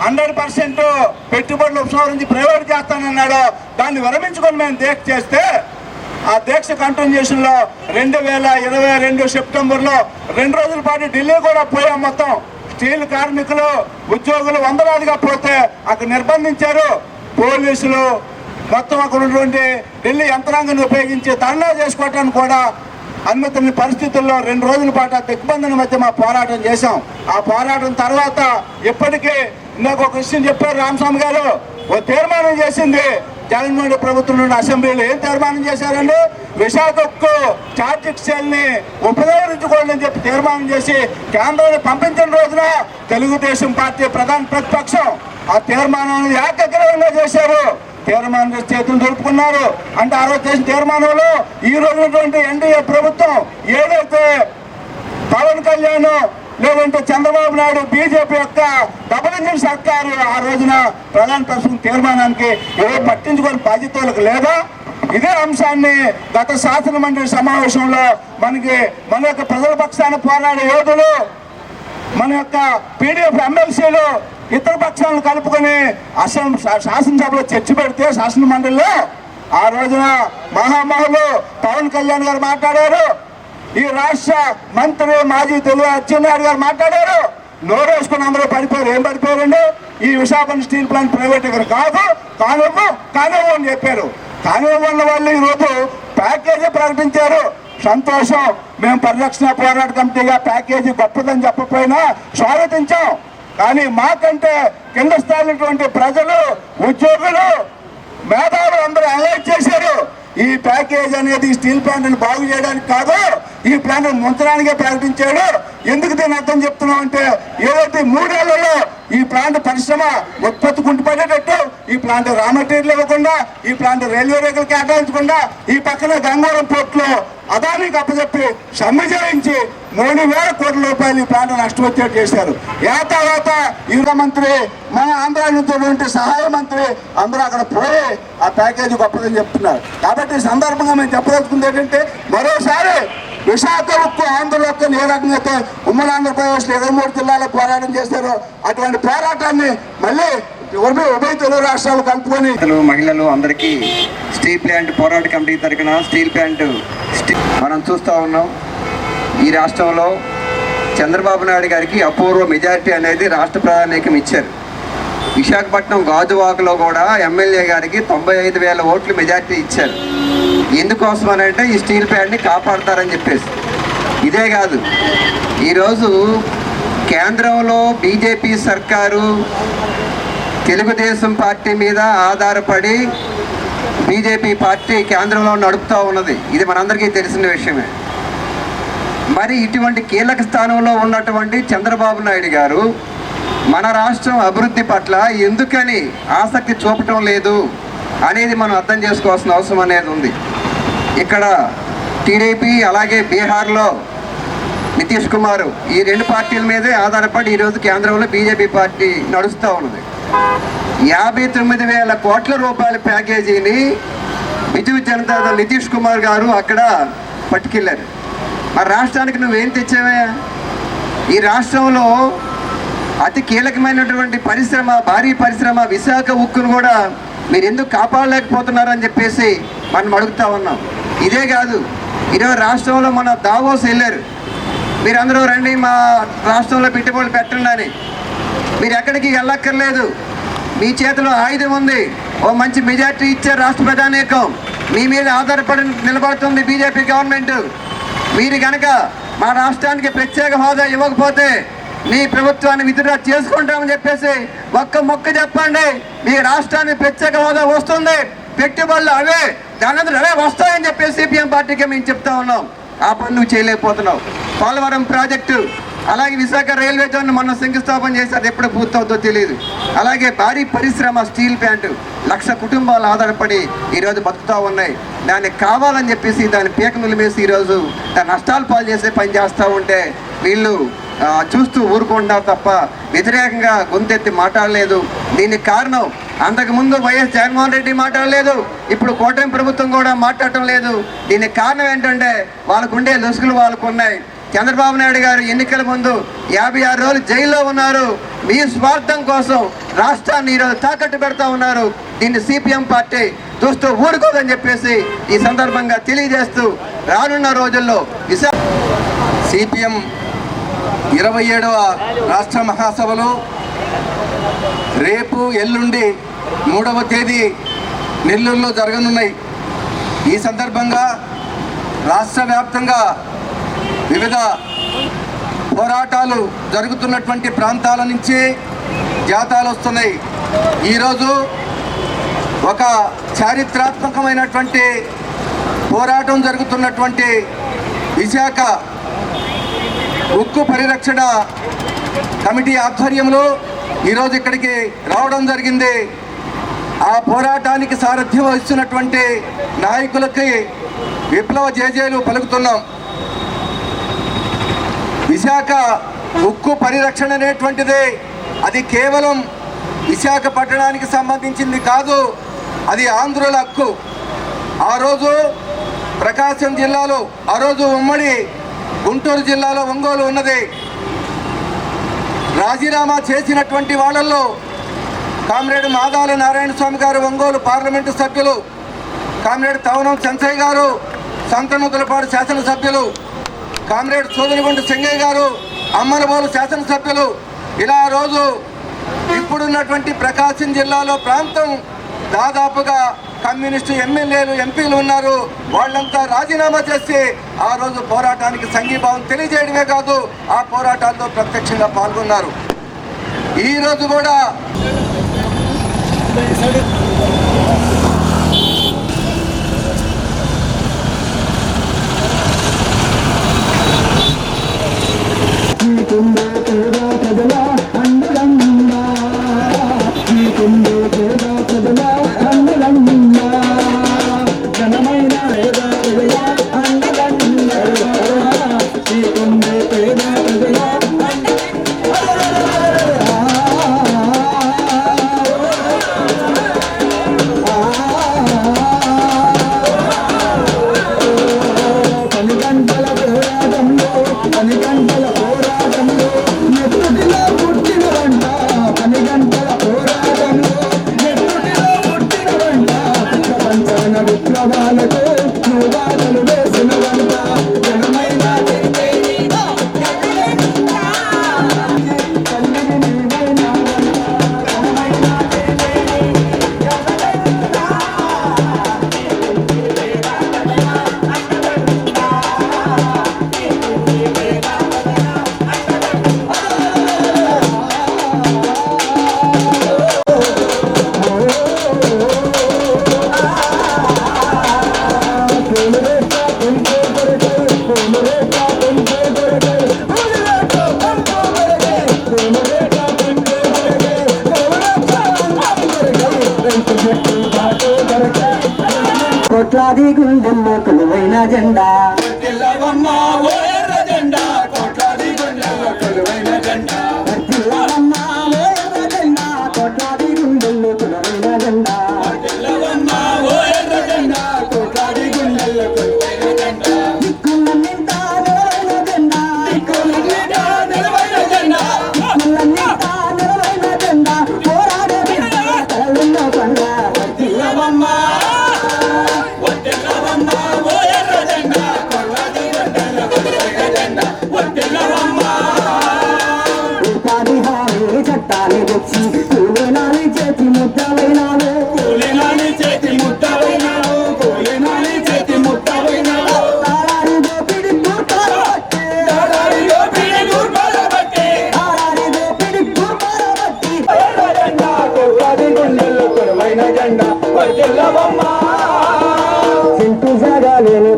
100% పెట్టుబడులు ఉపసంహరించి ప్రైవేట్ చేస్తానన్నాడో దాన్ని విరమించుకొని మేము దీక్ష చేస్తే, ఆ దీక్ష కంటిన్యూషన్లో 2022 సెప్టెంబర్లో 2 రోజుల పాటు ఢిల్లీ కూడా పోయాం. మొత్తం స్టీల్ కార్మికులు ఉద్యోగులు వందలాదిగా పోతే అక్కడ నిర్బంధించారు పోలీసులు. మొత్తం అక్కడ ఉన్నటువంటి ఢిల్లీ యంత్రాంగాన్ని ఉపయోగించి ధర్నా చేసుకోవటానికి కూడా అనుమతిని పరిస్థితుల్లో 2 రోజుల పాటు దిగ్బంధన మధ్య మా పోరాటం చేశాం. ఆ పోరాటం తర్వాత ఇప్పటికీ ఇందాక ఒక విషయం చెప్పారు రామస్వామి గారు, ఓ తీర్మానం చేసింది జగన్మోహన్ ప్రభుత్వం నుండి అసెంబ్లీలో. ఏం తీర్మానం చేశారండి? విశాఖ ఉక్కు చార్జింగ్ సెల్ని ఉపయోగించుకోండి అని చెప్పి తీర్మానం చేసి కేంద్రాన్ని పంపించిన రోజున తెలుగుదేశం పార్టీ ప్రధాన ప్రతిపక్షం ఆ తీర్మానాన్ని ఏకగ్రీవంగా చేశారు. తీర్మానం చేసి చేతులు దులుపుకున్నారు. అంటే ఆ రోజు చేసిన తీర్మానంలో ఈ రోజునటువంటి ఎన్డీఏ ప్రభుత్వం ఏదైతే పవన్ కళ్యాణ్ లేదంటే చంద్రబాబు నాయుడు బీజేపీ యొక్క డబుల్ ఇంజిన్ సర్కారు ఆ రోజున ప్రధాన ప్రతిపక్షం తీర్మానానికి ఏదో పట్టించుకొని బాధ్యతలకు లేదా? ఇదే అంశాన్ని గత శాసన మండలి సమావేశంలో మన యొక్క ప్రజల పక్షాన పోరాడే యోధులు, మన యొక్క పీడీఎఫ్ ఎమ్మెల్సీలు ఇతర పక్షాలను కలుపుకొని శాసనసభలో చర్చ పెడితే శాసన మండలిలో ఆ రోజున మహామహులు పవన్ కళ్యాణ్ గారు మాట్లాడారు, ఈ రాష్ట్ర మంత్రి మాజీ తెలుగు అచ్చెన్నాయుడు గారు మాట్లాడారు. నోరేసుకుని అందరూ పడిపోయారు. ఏం పడిపోయారండి? ఈ విశాఖపట్నం స్టీల్ ప్లాంట్ ప్రైవేట్ దగ్గర కాదు, కానివ్వు అని చెప్పారు. కానివ్వన్న వాళ్ళు ఈరోజు ప్యాకేజీ ప్రకటించారు. సంతోషం. మేము పరిరక్షణ పోరాట కమిటీగా ప్యాకేజీ గొప్పదని చెప్పకపోయినా స్వాగతించాం. కానీ మాకంటే కింద స్థాయినటువంటి ప్రజలు, ఉద్యోగులు, మేధావులు అందరూ అనలైజ్ చేశారు. ఈ ప్యాకేజ్ అనేది స్టీల్ ప్లాంట్ని బాగు చేయడానికి కాదు, ఈ ప్లాంట్ ముంచడానికే ప్రకటించాడు. ఎందుకు దీన్ని అర్థం చెప్తున్నాం అంటే, ఏదైతే 3 ఏళ్లలో ఈ ప్లాంట్ పరిశ్రమ ఉత్పత్తి కుంటుపడేటట్టు, ఈ ప్లాంట్ రా మెటీరియల్ ఇవ్వకుండా, ఈ ప్లాంట్ రైల్వే రేఖలు కేటాయించకుండా, ఈ పక్కన గంగవరం పోర్టులో అదానికి అప్పచెప్పి సమ్మె చేయించి 3,000 కోట్ల రూపాయలు ఈ ప్లాంట్ నష్టం వచ్చేట్టు చేశారు. తర్వాత యువ మంత్రి, మన ఆంధ్ర నుంచి సహాయ మంత్రి అందరూ అక్కడ పోయి ఆ ప్యాకేజీ గొప్పదని చెప్తున్నారు. కాబట్టి ఈ సందర్భంగా మేము చెప్పదలుచుకుంది ఏంటంటే, మరోసారి విశాఖ ఉక్కు ఆంధ్రలోకి ఏ రకంగా అయితే ఉమ్మడి ఆంధ్రప్రదేశ్లో 23 జిల్లాలో పోరాటం చేశారో అటువంటి పోరాటాన్ని మళ్ళీ ఉభయ తెలుగు రాష్ట్రాలు కలుపుకొని మహిళలు అందరికీ స్టీల్ ప్లాంట్ పోరాట కమిటీ తరఫున స్టీల్ ప్లాంట్ మనం చూస్తూ ఉన్నాం. ఈ రాష్ట్రంలో చంద్రబాబు నాయుడు గారికి అపూర్వ మెజారిటీ అనేది రాష్ట్ర ప్రధానికం ఇచ్చారు. విశాఖపట్నం గాజువాకలో కూడా ఎమ్మెల్యే గారికి 95,000 ఓట్లు మెజారిటీ ఇచ్చారు. ఎందుకోసమనంటే ఈ స్టీల్ ప్లాంట్ని కాపాడతారని చెప్పేసి. ఇదే కాదు, ఈరోజు కేంద్రంలో బీజేపీ సర్కారు తెలుగుదేశం పార్టీ మీద ఆధారపడి బీజేపీ పార్టీ కేంద్రంలో నడుపుతూ ఉన్నది. ఇది మనందరికీ తెలిసిన విషయమే. మరి ఇటువంటి కీలక స్థానంలో ఉన్నటువంటి చంద్రబాబు నాయుడు గారు మన రాష్ట్రం అభివృద్ధి పట్ల ఎందుకని ఆసక్తి చూపటం లేదు అనేది మనం అర్థం చేసుకోవాల్సిన అవసరం అనేది ఉంది. ఇక్కడ టీడీపీ అలాగే బీహార్లో నితీష్ కుమార్, ఈ 2 పార్టీల మీదే ఆధారపడి ఈరోజు కేంద్రంలో బీజేపీ పార్టీ నడుస్తూ ఉన్నది. 59,000 కోట్ల రూపాయల ప్యాకేజీని బిజు జనతాదళ్ నితీష్ కుమార్ గారు అక్కడ పట్టుకెళ్ళారు. మరి రాష్ట్రానికి నువ్వేం తెచ్చావా? ఈ రాష్ట్రంలో అతి కీలకమైనటువంటి పరిశ్రమ, భారీ పరిశ్రమ విశాఖ ఉక్కును కూడా మీరు ఎందుకు కాపాడలేకపోతున్నారని చెప్పేసి మనం అడుగుతా ఉన్నాం. ఇదే కాదు, ఈరోజు రాష్ట్రంలో మన దావోస్ వెళ్ళారు. మీరందరూ రండి మా రాష్ట్రంలో పెట్టుబడులు పెట్టండి అని. మీరు ఎక్కడికి వెళ్ళక్కర్లేదు. మీ చేతిలో ఆయుధం ఉంది. ఓ మంచి మెజార్టీ ఇచ్చారు రాష్ట్ర ప్రధానికం. మీ మీద ఆధారపడి నిలబడుతుంది బీజేపీ గవర్నమెంట్. మీరు కనుక మా రాష్ట్రానికి ప్రత్యేక హోదా ఇవ్వకపోతే మీ ప్రభుత్వాన్ని విత్డ్రా చేసుకుంటామని చెప్పేసి ఒక్క మొక్క చెప్పండి. మీ రాష్ట్రానికి ప్రత్యేక హోదా వస్తుంది, పెట్టుబడులు అవే దాని అవే వస్తాయని చెప్పేసి సిపిఎం పార్టీకి మేము చెప్తా ఉన్నాం. ఆ పని నువ్వు చేయలేకపోతున్నావు. పోలవరం ప్రాజెక్టు అలాగే విశాఖ రైల్వే జోన్ మొన్న శంకుస్థాపన చేసి అది ఎప్పుడు పూర్తవుతుందో తెలియదు. అలాగే భారీ పరిశ్రమ స్టీల్ ప్లాంట్ 1,00,000 కుటుంబాలు ఆధారపడి ఈరోజు బతుకుతూ ఉన్నాయి. దాన్ని కావాలని చెప్పేసి దాన్ని పీక నిలిమేసి ఈరోజు దాని నష్టాలు పాలు చేసే పని చేస్తూ ఉంటే వీళ్ళు చూస్తూ ఊరుకుంటున్నారు తప్ప వ్యతిరేకంగా గొంతెత్తి మాట్లాడలేదు. దీనికి కారణం అంతకుముందు వైఎస్ జగన్మోహన్ రెడ్డి మాట్లాడలేదు, ఇప్పుడు కూటమి ప్రభుత్వం కూడా మాట్లాడటం లేదు. దీనికి కారణం ఏంటంటే వాళ్ళకు ఉండే లొసుగులు వాళ్ళకు ఉన్నాయి. చంద్రబాబు నాయుడు గారు ఎన్నికల ముందు 56 రోజులు జైల్లో ఉన్నారు. మీ స్వార్థం కోసం రాష్ట్రాన్ని ఈరోజు తాకట్టు పెడతా ఉన్నారు. దీన్ని సిపిఎం పార్టీ చూస్తూ ఊరుకోదని చెప్పేసి ఈ సందర్భంగా తెలియజేస్తూ రానున్న రోజుల్లో సిపిఎం 27వ రాష్ట్ర మహాసభలు రేపు ఎల్లుండి 3వ తేదీ నెల్లూరులో జరగనున్నాయి. ఈ సందర్భంగా రాష్ట్ర వ్యాప్తంగా వివిధ పోరాటాలు జరుగుతున్నటువంటి ప్రాంతాల నుంచి జాతాలు వస్తున్నాయి. ఈరోజు ఒక చారిత్రాత్మకమైనటువంటి పోరాటం జరుగుతున్నటువంటి విశాఖ ఉక్కు పరిరక్షణ కమిటీ ఆధ్వర్యంలో ఈరోజు ఇక్కడికి రావడం జరిగింది. ఆ పోరాటానికి సారథ్యం వహిస్తున్నటువంటి నాయకులకి విప్లవ జేజేలు పలుకుతున్నాం. విశాఖ ఉక్కు పరిరక్షణ అనేటువంటిది అది కేవలం విశాఖపట్టణానికి సంబంధించింది కాదు, అది ఆంధ్రుల హక్కు. ఆ రోజు ప్రకాశం జిల్లాలో, ఆ రోజు ఉమ్మడి గుంటూరు జిల్లాలో ఒంగోలు ఉన్నది. రాజీనామా చేసినటువంటి వాళ్ళల్లో కామ్రేడ్ మాదాల నారాయణ స్వామి గారు ఒంగోలు పార్లమెంటు సభ్యులు, కామ్రేడ్ తవనం చెంచయ్య గారు సంతనూతలపాడు శాసనసభ్యులు, కామ్రేడ్ సోదరిగుంట చెంగయ్య గారు అమ్మలబోలు శాసనసభ్యులు. ఇలా రోజు ఇప్పుడున్నటువంటి ప్రకాశం జిల్లాలో ప్రాంతం దాదాపుగా కమ్యూనిస్టు ఎమ్మెల్యేలు ఎంపీలు ఉన్నారు. వాళ్ళంతా రాజీనామా చేసి ఆ రోజు పోరాటానికి సంఘీభావం తెలియజేయడమే కాదు, ఆ పోరాటాల్లో ప్రత్యక్షంగా పాల్గొన్నారు. ఈరోజు కూడా కోట్లాది గుండెల్లో కొలువైన జెండా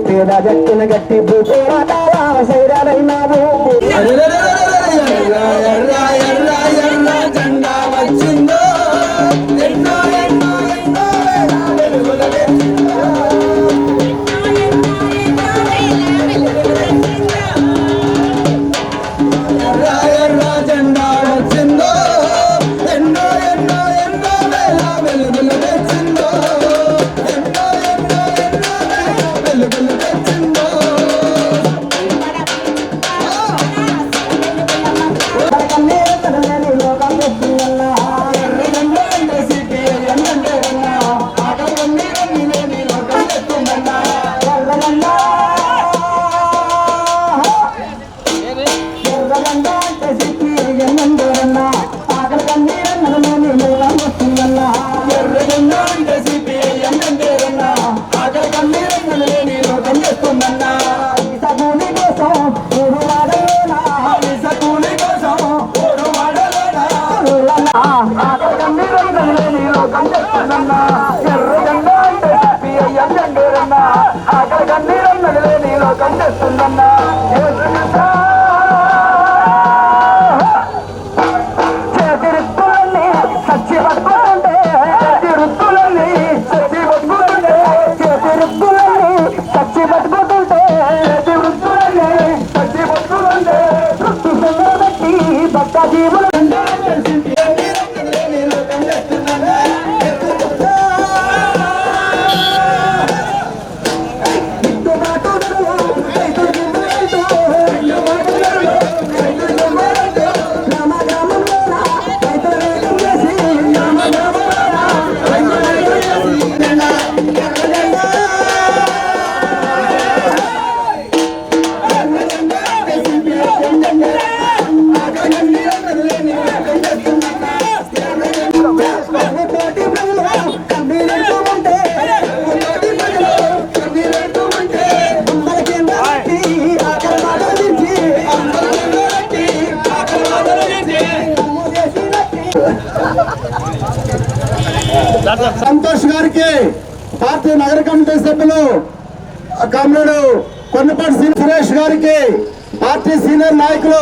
పేద జట్టున గట్టి భూపోరాటాల సైరాలైనావు. సంతోష్ గారికి పార్టీ నగర కమిటీ సభ్యులు కమ్రేడు కొన్నపాటి సురేష్ గారికి పార్టీ సీనియర్ నాయకులు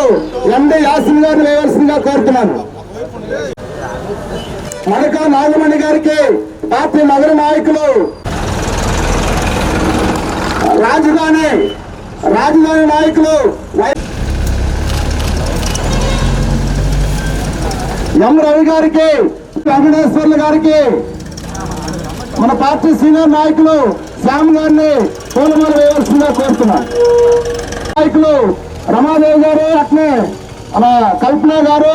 ఎండి యాసిన్ గారిని వేయవలసిందిగా కోరుతున్నాను. మడక నాగమణి గారికి పార్టీ నగర నాయకులు రాజధాని నాయకులు ఎం రవి గారికి, వెంకటేశ్వర్లు గారికి, మన పార్టీ సీనియర్ నాయకులు శ్యామ్ గారిని పూలమాల వేయవలసిందిగా కోరుతున్నాం. నాయకులు రమాదేవి గారు, అట్నే మన కల్పన గారు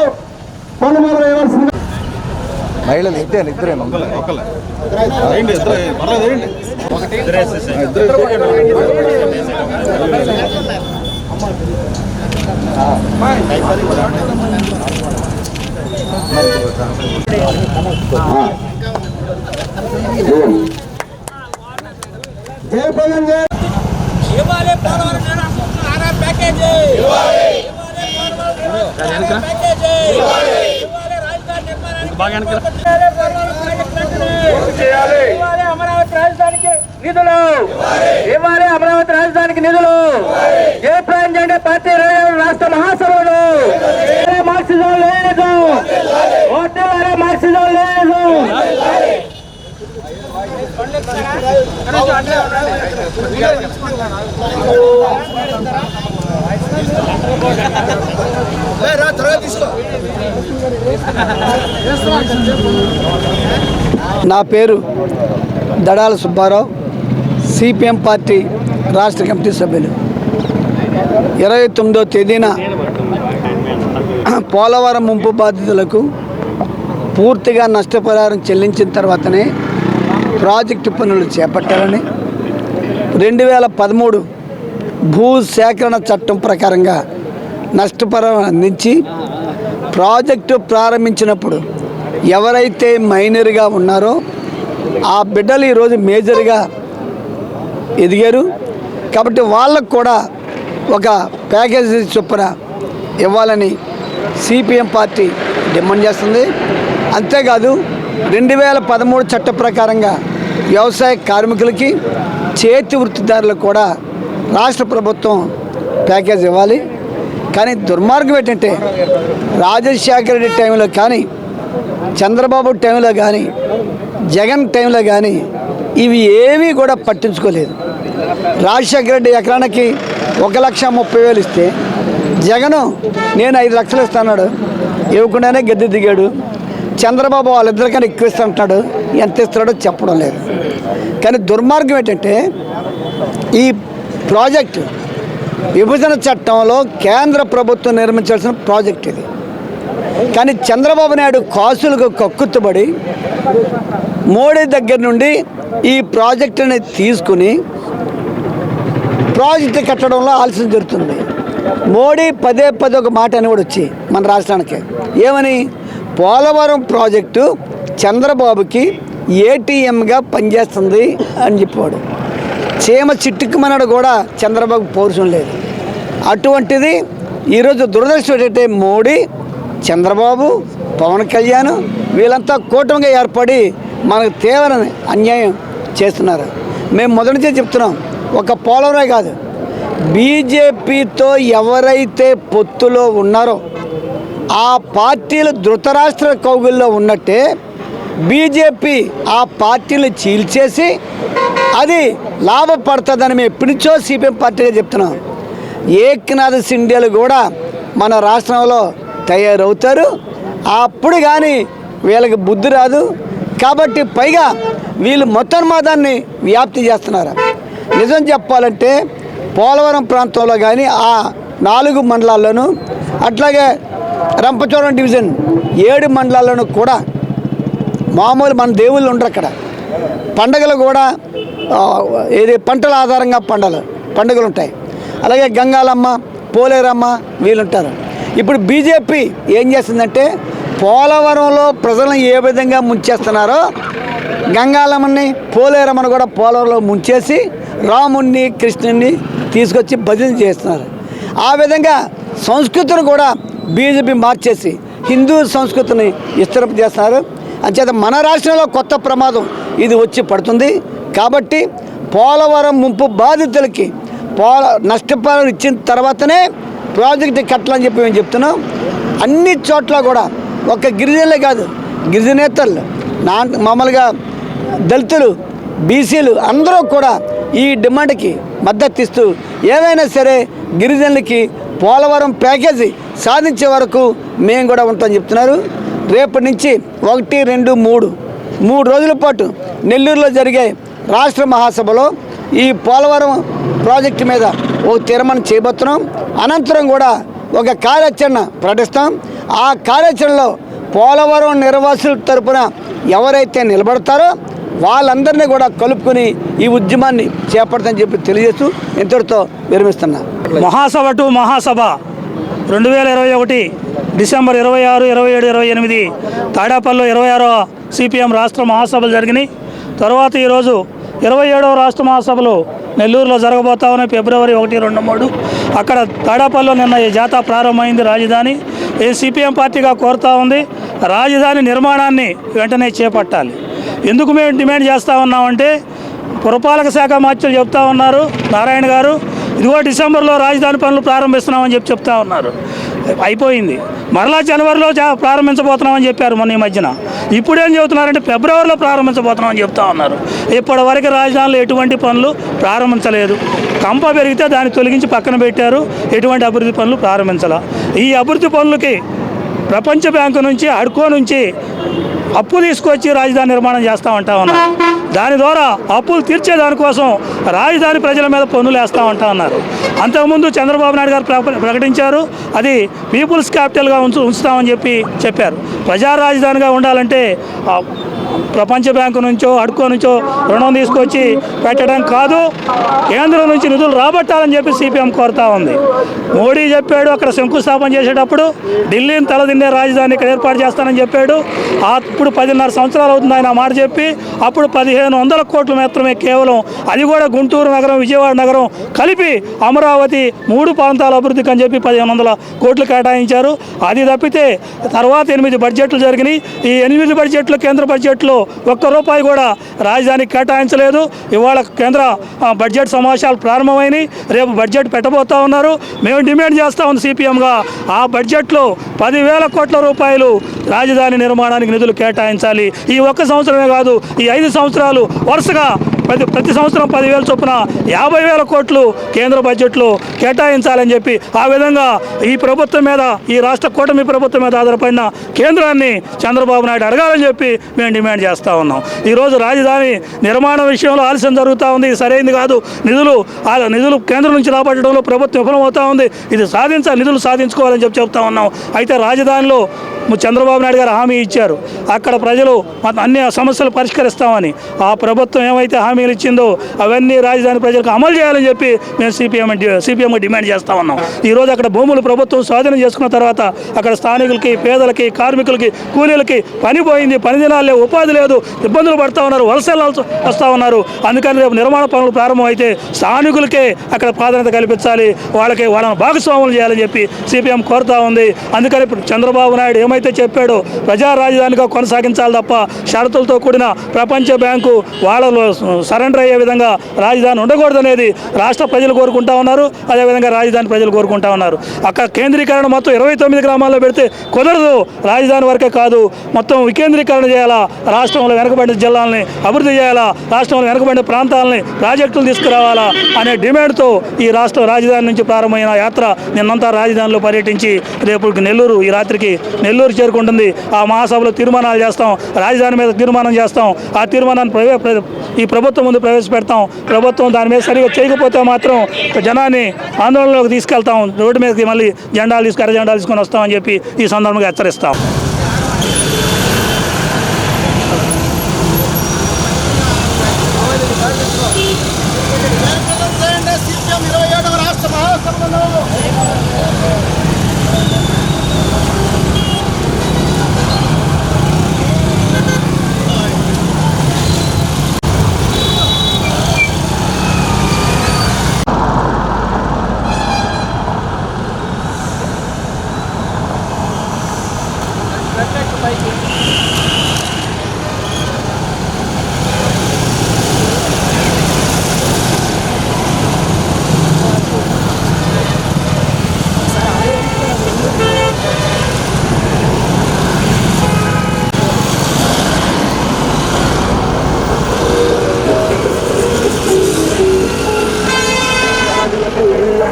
పూలమాల వేయవలసిందిగా. మహిళలు ఇద్దరే జయప్రదం జయ అమరావతి రాజధానికి నిధులు ఇవ్వాలి. అమరావతి రాజధానికి నిధులు. జయప్రదం చేయండి పార్టీ రాష్ట్ర మహాసభలు. మార్క్సిజం లేదు, ఓట్లే మార్క్సిజం లేదు. నా పేరు దడాల సుబ్బారావు, సిపిఎం పార్టీ రాష్ట్ర కమిటీ సభ్యులు. 29వ తేదీన పోలవరం ముంపు బాధితులకు పూర్తిగా నష్టపరిహారం చెల్లించిన తర్వాతనే ప్రాజెక్టు పనులు చేపట్టాలని 2013 భూ సేకరణ చట్టం ప్రకారంగా నష్టపరిహారం అందించి ప్రాజెక్టు ప్రారంభించినప్పుడు ఎవరైతే మైనర్గా ఉన్నారో ఆ బిడ్డలు ఈరోజు మేజర్గా ఎదిగారు. కాబట్టి వాళ్ళకు కూడా ఒక ప్యాకేజీ చొప్పున ఇవ్వాలని సిపిఎం పార్టీ డిమాండ్ చేస్తుంది. అంతేకాదు 2013 చట్ట ప్రకారంగా వ్యవసాయ కార్మికులకి, చేతి వృత్తిదారులకు కూడా రాష్ట్ర ప్రభుత్వం ప్యాకేజ్ ఇవ్వాలి. కానీ దుర్మార్గం ఏంటంటే రాజశేఖర రెడ్డి టైంలో కానీ, చంద్రబాబు టైంలో కానీ, జగన్ టైంలో కానీ ఇవి ఏమీ కూడా పట్టించుకోలేదు. రాజశేఖర రెడ్డి ఎకరానికి 1,30,000 ఇస్తే జగను నేను 5 లక్షలు ఇస్తాడు, ఇవ్వకుండానే గద్దె దిగాడు. చంద్రబాబు వాళ్ళిద్దరికన్నా ఎక్కువ ఇస్తాడు, ఎంత ఇస్తాడో చెప్పడం లేదు. కానీ దుర్మార్గం ఏంటంటే ఈ ప్రాజెక్టు విభజన చట్టంలో కేంద్ర ప్రభుత్వం నిర్మించాల్సిన ప్రాజెక్ట్ ఇది. కానీ చంద్రబాబు నాయుడు కాసులకు కక్కుతుబడి మోడీ దగ్గర నుండి ఈ ప్రాజెక్టుని తీసుకుని ప్రాజెక్టు కట్టడంలో ఆలస్యం జరుగుతుంది. మోడీ పదే ఒక మాట అని కూడా వచ్చి మన రాష్ట్రానికి ఏమని, పోలవరం ప్రాజెక్టు చంద్రబాబుకి ఏటీఎంగా పనిచేస్తుంది అని చెప్పాడు. చీమ చిట్టుకుమన్నాడు కూడా చంద్రబాబు పౌరుషం లేదు. అటువంటిది ఈరోజు దురదృష్టం ఏంటంటే మోడీ, చంద్రబాబు, పవన్ కళ్యాణ్ వీళ్ళంతా కూటమిగా ఏర్పడి మనకు తీవ్ర అన్యాయం చేస్తున్నారు. మేము మొదటి నుంచి చెప్తున్నాం, ఒక పోలవరమే కాదు, బీజేపీతో ఎవరైతే పొత్తులో ఉన్నారో ఆ పార్టీలు ధృతరాష్ట్ర కౌగుల్లో ఉన్నట్టే బీజేపీ ఆ పార్టీలు చీల్చేసి అది లాభపడుతుందని మేము ఎప్పటి నుంచో సిపిఎం పార్టీగా చెప్తున్నాం. ఏక్నాథ్ సిండేలు కూడా మన రాష్ట్రంలో తయారవుతారు. అప్పుడు కానీ వీళ్ళకి బుద్ధి రాదు. కాబట్టి పైగా వీళ్ళు మొత్తాన్ని వ్యాప్తి చేస్తున్నారు. నిజం చెప్పాలంటే పోలవరం ప్రాంతంలో కానీ ఆ 4 మండలాల్లోనూ, అట్లాగే రంపచోడవరం డివిజన్ 7 మండలాల్లోనూ కూడా మామూలు మన దేవుళ్ళు ఉండరు. అక్కడ పండుగలు కూడా ఏది పంటల ఆధారంగా పండుగలు ఉంటాయి. అలాగే గంగాలమ్మ, పోలేరమ్మ వీళ్ళుంటారు. ఇప్పుడు బీజేపీ ఏం చేస్తుందంటే పోలవరంలో ప్రజలను ఏ విధంగా ముంచేస్తున్నారో గంగాలమ్మని, పోలేరమ్మను కూడా పోలవరంలో ముంచేసి రాముణ్ణి, కృష్ణుని తీసుకొచ్చి భజన చేస్తున్నారు. ఆ విధంగా సంస్కృతిని కూడా బీజేపీ మార్చేసి హిందూ సంస్కృతిని విస్తరింప చేస్తున్నారు. అంచేత మన రాష్ట్రంలో కొత్త ప్రమాదం ఇది వచ్చి పడుతుంది. కాబట్టి పోలవరం ముంపు బాధితులకి నష్టపరిహారం ఇచ్చిన తర్వాతనే ప్రాజెక్టు కట్టాలని చెప్పి మేము చెప్తున్నాం. అన్ని చోట్ల కూడా ఒక్క గిరిజనులే కాదు, గిరిజనేతలు మామూలుగా దళితులు, బీసీలు అందరూ కూడా ఈ డిమాండ్కి మద్దతు ఇస్తూ ఏదైనా సరే గిరిజనులకి పోలవరం ప్యాకేజీ సాధించే వరకు మేము కూడా ఉంటామని చెప్తున్నారు. రేపటి నుంచి 1, 2, 3 రోజుల పాటు నెల్లూరులో జరిగే రాష్ట్ర మహాసభలో ఈ పోలవరం ప్రాజెక్టు మీద ఒక తీర్మానం చేయబోతున్నాం. అనంతరం కూడా ఒక కార్యాచరణ ప్రకటిస్తాం. ఆ కార్యాచరణలో పోలవరం నిర్వాసుల తరపున ఎవరైతే నిలబడతారో వాళ్ళందరినీ కూడా కలుపుకొని ఈ ఉద్యమాన్ని చేపడతామని చెప్పి తెలియజేస్తూ ఇంతటితో విరమిస్తున్నా. మహాసభ టు మహాసభ 2021 డిసెంబర్ 26, 27, 28 తాడేపల్లిలో 26వ సిపిఎం రాష్ట్ర మహాసభలు జరిగినాయి. తర్వాత ఈరోజు 27వ రాష్ట్ర మహాసభలు నెల్లూరులో జరగబోతా ఉన్నాయి. ఫిబ్రవరి 1, 2, 3 అక్కడ తాడేపల్లిలో నిన్న ఈ జాతా ప్రారంభమైంది. రాజధాని ఈ సిపిఎం పార్టీగా కోరుతూ ఉంది, రాజధాని నిర్మాణాన్ని వెంటనే చేపట్టాలి. ఎందుకు మేము డిమాండ్ చేస్తూ ఉన్నామంటే పురపాలక శాఖ మంత్రులు చెప్తా ఉన్నారు, నారాయణ గారు, ఇదిగో డిసెంబర్లో రాజధాని పనులు ప్రారంభిస్తున్నామని చెప్తా ఉన్నారు. అయిపోయింది. మరలా జనవరిలో ప్రారంభించబోతున్నామని చెప్పారు మొన్న ఈ మధ్యన. ఇప్పుడేం చెబుతున్నారంటే ఫిబ్రవరిలో ప్రారంభించబోతున్నామని చెప్తా ఉన్నారు. ఇప్పటివరకు రాజధానిలో ఎటువంటి పనులు ప్రారంభించలేదు. కంప పెరిగితే దాన్ని తొలగించి పక్కన పెట్టారు. ఎటువంటి అభివృద్ధి పనులు ప్రారంభించాల. ఈ అభివృద్ధి పనులకి ప్రపంచ బ్యాంకు నుంచి, అడ్కో నుంచి అప్పు తీసుకొచ్చి రాజధాని నిర్మాణం చేస్తూ ఉంటా ఉన్నారు. దాని ద్వారా అప్పులు తీర్చే దానికోసం రాజధాని ప్రజల మీద పన్నులు వేస్తూ ఉంటా ఉన్నారు. అంతకుముందు చంద్రబాబు నాయుడు గారు ప్రకటించారు, అది పీపుల్స్ క్యాపిటల్గా ఉంచుతామని చెప్పారు. ప్రజా రాజధానిగా ఉండాలంటే ప్రపంచ బ్యాంకు నుంచో, అడ్కో నుంచో రుణం తీసుకొచ్చి పెట్టడం కాదు, కేంద్రం నుంచి నిధులు రాబట్టాలని చెప్పి సిపిఎం కోరుతా ఉంది. మోడీ చెప్పాడు అక్కడ శంకుస్థాపన చేసేటప్పుడు, ఢిల్లీని తలదిన్నే రాజధాని ఇక్కడ ఏర్పాటు చేస్తానని చెప్పాడు. అప్పుడు 10.5 సంవత్సరాలు అవుతుంది ఆయన మాట చెప్పి. అప్పుడు 1500 కోట్లు మాత్రమే కేవలం, అది కూడా గుంటూరు నగరం, విజయవాడ నగరం కలిపి అమరావతి 3 ప్రాంతాల అభివృద్ధికి అని చెప్పి 1500 కోట్లు కేటాయించారు. అది తప్పితే తర్వాత 8 బడ్జెట్లు జరిగినాయి. ఈ 8 బడ్జెట్లు, కేంద్ర బడ్జెట్లో ₹1 కూడా రాజధానికి కేటాయించలేదు. ఇవాళ కేంద్ర బడ్జెట్ సమావేశాలు ప్రారంభమైనాయి. రేపు బడ్జెట్ పెట్టబోతా ఉన్నారు. మేము డిమాండ్ చేస్తూ ఉంది సిపిఎంగా, ఆ బడ్జెట్లో 10,000 కోట్ల రూపాయలు రాజధాని నిర్మాణానికి నిధులు కేటాయించాలి. ఈ 1 సంవత్సరమే కాదు, ఈ 5 సంవత్సరాలు వరుసగా ప్రతి సంవత్సరం 10,000 చొప్పున 50,000 కోట్లు కేంద్ర బడ్జెట్లో కేటాయించాలని చెప్పి, ఆ విధంగా ఈ ప్రభుత్వం మీద, ఈ రాష్ట్ర కూటమి ప్రభుత్వం మీద ఆధారపడిన కేంద్రాన్ని చంద్రబాబు నాయుడు అడగాలని చెప్పి మేము డిమాండ్ చేస్తూ ఉన్నాం. ఈరోజు రాజధాని నిర్మాణ విషయంలో ఆలస్యం జరుగుతూ ఉంది. ఇది సరైనది కాదు. నిధులు కేంద్రం నుంచి రాబట్టడంలో ప్రభుత్వం విఫలమవుతూ ఉంది. ఇది నిధులు సాధించుకోవాలని చెప్తా ఉన్నాం. అయితే రాజధానిలో చంద్రబాబు నాయుడు గారు హామీ ఇచ్చారు, అక్కడ ప్రజలు అన్ని సమస్యలు పరిష్కరిస్తామని. ఆ ప్రభుత్వం ఏమైతే హామీలు ఇచ్చిందో అవన్నీ రాజధాని ప్రజలకు అమలు చేయాలని చెప్పి మేము సిపిఎం డిమాండ్ చేస్తూ ఉన్నాం. ఈరోజు అక్కడ భూములు ప్రభుత్వం స్వాధీనం చేసుకున్న తర్వాత అక్కడ స్థానికులకి, పేదలకి, కార్మికులకి, కూలీలకి పని పోయింది, పని దినాలే, ఉపాధి లేదు, ఇబ్బందులు పడుతూ ఉన్నారు, వలసలు వస్తూ ఉన్నారు. అందుకని రేపు నిర్మాణ పనులు ప్రారంభమైతే స్థానికులకే అక్కడ ప్రాధాన్యత కల్పించాలి, వాళ్ళని భాగస్వాములు చేయాలని చెప్పి సిపిఎం కోరుతూ ఉంది. అందుకని ఇప్పుడు చంద్రబాబు నాయుడు ఏమైతే చెప్పాడో ప్రజా రాజధానిగా కొనసాగించాలి తప్ప షరతులతో కూడిన ప్రపంచ బ్యాంకు వాళ్ళలో సరెండర్ అయ్యే విధంగా రాజధాని ఉండకూడదనేది రాష్ట్ర ప్రజలు కోరుకుంటా ఉన్నారు. అదేవిధంగా రాజధాని ప్రజలు కోరుకుంటా ఉన్నారు. అక్కడ కేంద్రీకరణ మొత్తం 29 గ్రామాల్లో పెడితే కుదరదు. రాజధాని వరకే కాదు, మొత్తం వికేంద్రీకరణ చేయాలా, రాష్ట్రంలో వెనకబడిన జిల్లాలని అభివృద్ధి చేయాలా, రాష్ట్రంలో వెనకబడిన ప్రాంతాలని ప్రాజెక్టులు తీసుకురావాలా అనే డిమాండ్తో ఈ రాష్ట్ర రాజధాని నుంచి ప్రారంభమైన యాత్ర నిన్నంతా రాజధానిలో పర్యటించి రేపు నెల్లూరు, ఈ రాత్రికి నెల్లూరు చేరుకుంటుంది. ఆ మహాసభలో తీర్మానాలు చేస్తాం, రాజధాని మీద తీర్మానం చేస్తాం. ఆ తీర్మానాన్ని ఈ ప్రభుత్వం ముందు ప్రవేశపెడతాం. ప్రభుత్వం దాని మీద సరిగా చేయకపోతే మాత్రం జనాన్ని ఆందోళనలోకి తీసుకెళ్తాం. రోడ్డు మీదకి మళ్ళీ ఎర్ర జెండాలు తీసుకొని వస్తామని చెప్పి ఈ సందర్భంగా హెచ్చరిస్తాం.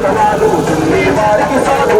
పర్వాలు వారికి సాగు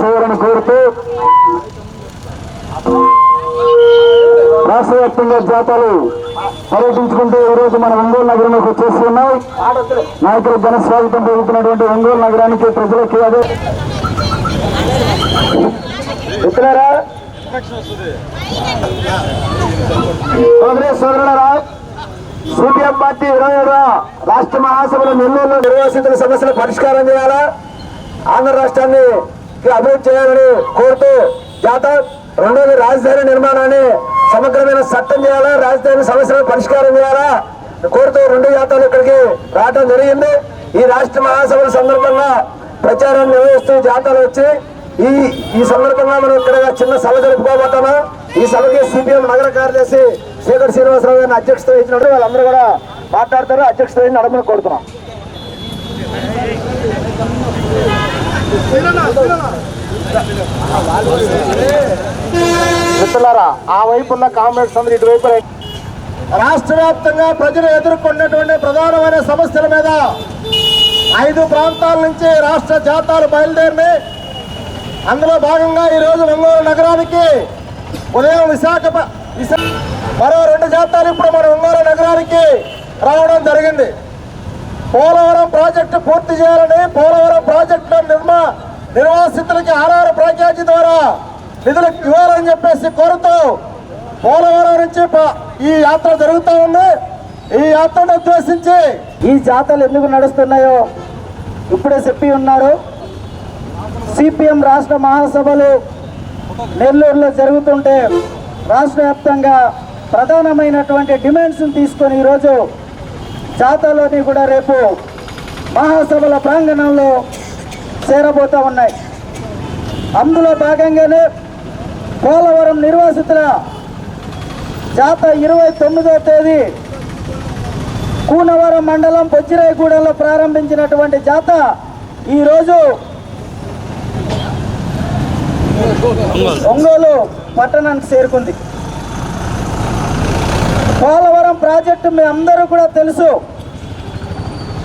చేయాలని కోరుతూ రాష్ట్ర వ్యాప్తంగా జాతరలు పర్యటించుకుంటూ ఈరోజు మన ఒంగోలు నగరంలోకి వచ్చేస్తున్నాయి. నాయకులు ఘన స్వాగతం పలుకుతున్నటువంటి ఒంగోలు నగరానికి ప్రజలకి అదే ఎత్తున్నారా సోదరులారా, సిపిఎం పార్టీ 27వ రాష్ట్ర మహాసభలో నెల్లూరులో నిర్వాసితుల సమస్యల పరిష్కారం చేయాలా, ఆంధ్ర రాష్ట్రాన్ని అభివృద్ధి చేయాలని కోరుతూ జాతర, రెండోది రాజధాని నిర్మాణాన్ని సమగ్రమైన చట్టం చేయాలా, రాజధాని సమస్యలను పరిష్కారం చేయాలా కోరుతూ 2 జాతరలు ఇక్కడికి రావడం జరిగింది. ఈ రాష్ట్ర మహాసభల సందర్భంగా ప్రచారాన్ని నిర్వహిస్తూ జాతరలు వచ్చి ఈ సందర్భంగా మనం ఇక్కడ చిన్న సభ జరుపుకోబోతున్నాం. ఈ సభకి సిపిఎం నగర కార్యదర్శి శేఖర్ శ్రీనివాసరావు గారిని అధ్యక్షత వహించినట్టు వాళ్ళందరూ కూడా మాట్లాడతారు. అధ్యక్షత వహించి నడమని కోరుతున్నాం. మిత్రులారా, ఆ వైపు ఉన్న కామ్రేడ్స్ అందరూ ఇటువైపు. రాష్ట్ర వ్యాప్తంగా ప్రజలు ఎదుర్కొన్నటువంటి ప్రధానమైన సమస్యల మీద 5 ప్రాంతాల నుంచి రాష్ట్ర జాతరలు బయలుదేరినాయి. అందులో భాగంగా ఈరోజు ఒంగోలు నగరానికి ఉదయం మరో 2 జాతరలు ఇప్పుడు మన ఒంగోలు నగరానికి రావడం జరిగింది. పోలవరం ప్రాజెక్టు పూర్తి చేయాలని, పోలవరం ప్రాజెక్టు నిర్వాసితులకి ఆర్ఆర్ ప్యాకేజీ ద్వారా నిధులు ఇవ్వాలని చెప్పేసి కోరుతూ పోలవరం నుంచి ఈ యాత్ర జరుగుతూ ఉంది. ఈ యాత్రను ఉద్దేశించి ఈ జాతరలు ఎందుకు నడుస్తున్నాయో ఇప్పుడే చెప్పి ఉన్నారు. సిపిఎం రాష్ట్ర మహాసభలు నెల్లూరులో జరుగుతుంటే రాష్ట్ర వ్యాప్తంగా ప్రధానమైనటువంటి డిమాండ్స్ని తీసుకొని ఈరోజు జాతరలోని కూడా రేపు మహాసభల ప్రాంగణంలో చేరబోతూ ఉన్నాయి. అందులో భాగంగానే పోలవరం నిర్వాసితుల జాతర 29వ తేదీ కూనవరం మండలం బొజ్జిరాయగూడలో ప్రారంభించినటువంటి జాతర ఈరోజు ఒంగోలు పట్టణానికి చేరుకుంది. పోలవరం ప్రాజెక్టు మీ అందరూ కూడా తెలుసు,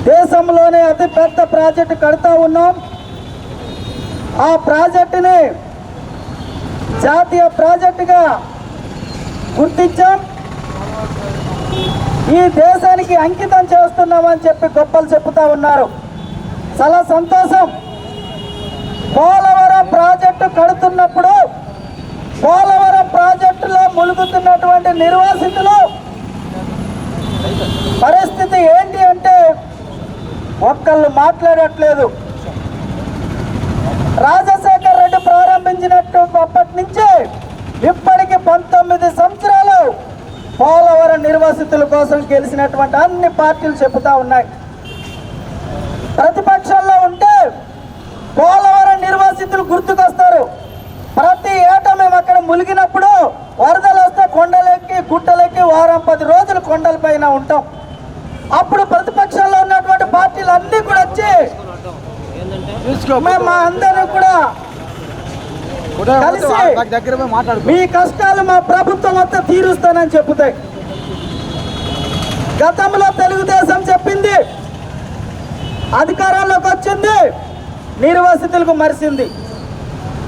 దేశంలోనే అతి పెద్ద ప్రాజెక్టు కడతా ఉన్నాం. ఆ ప్రాజెక్టుని జాతీయ ప్రాజెక్టుగా గుర్తించాం. ఈ దేశానికి అంకితం చేస్తున్నామని చెప్పి గొప్పలు చెప్తా ఉన్నారు. చాలా సంతోషం. పోలవరం ప్రాజెక్టు కడుతున్నప్పుడు పోలవరం ప్రాజెక్టులో ములుగుతున్నటువంటి నిర్వాసితులు పరిస్థితి ఏంటి అంటే ఒక్కళ్ళు మాట్లాడట్లేదు. రాజశేఖర్ రెడ్డి ప్రారంభించినప్పటి నుంచి ఇప్పటికి 19 సంవత్సరాలు పోలవరం నిర్వాసితుల కోసం గెలిచినటువంటి అన్ని పార్టీలు చెబుతా ఉన్నాయి. ప్రతిపక్షంలో ఉంటే పోలవరం నిర్వాసితులు గుర్తుకొస్తారు. ప్రతి ఏటా మేము అక్కడ ములిగినప్పుడు వరదలు వస్తే కొండలెక్కి గుట్టలెక్కి వారం 10 రోజులు కొండలపైన ఉంటాం. అప్పుడు ప్రతిపక్షంలో ఉన్నటువంటి పార్టీలు అన్నీ కూడా వచ్చి మేము మా అందరూ కూడా కలిసి మీ కష్టాలు మా ప్రభుత్వం అంతా తీరుస్తానని చెబుతాయి. గతంలో తెలుగుదేశం చెప్పింది, అధికారంలోకి వచ్చింది, నిర్వాసితులకు మరిసింది.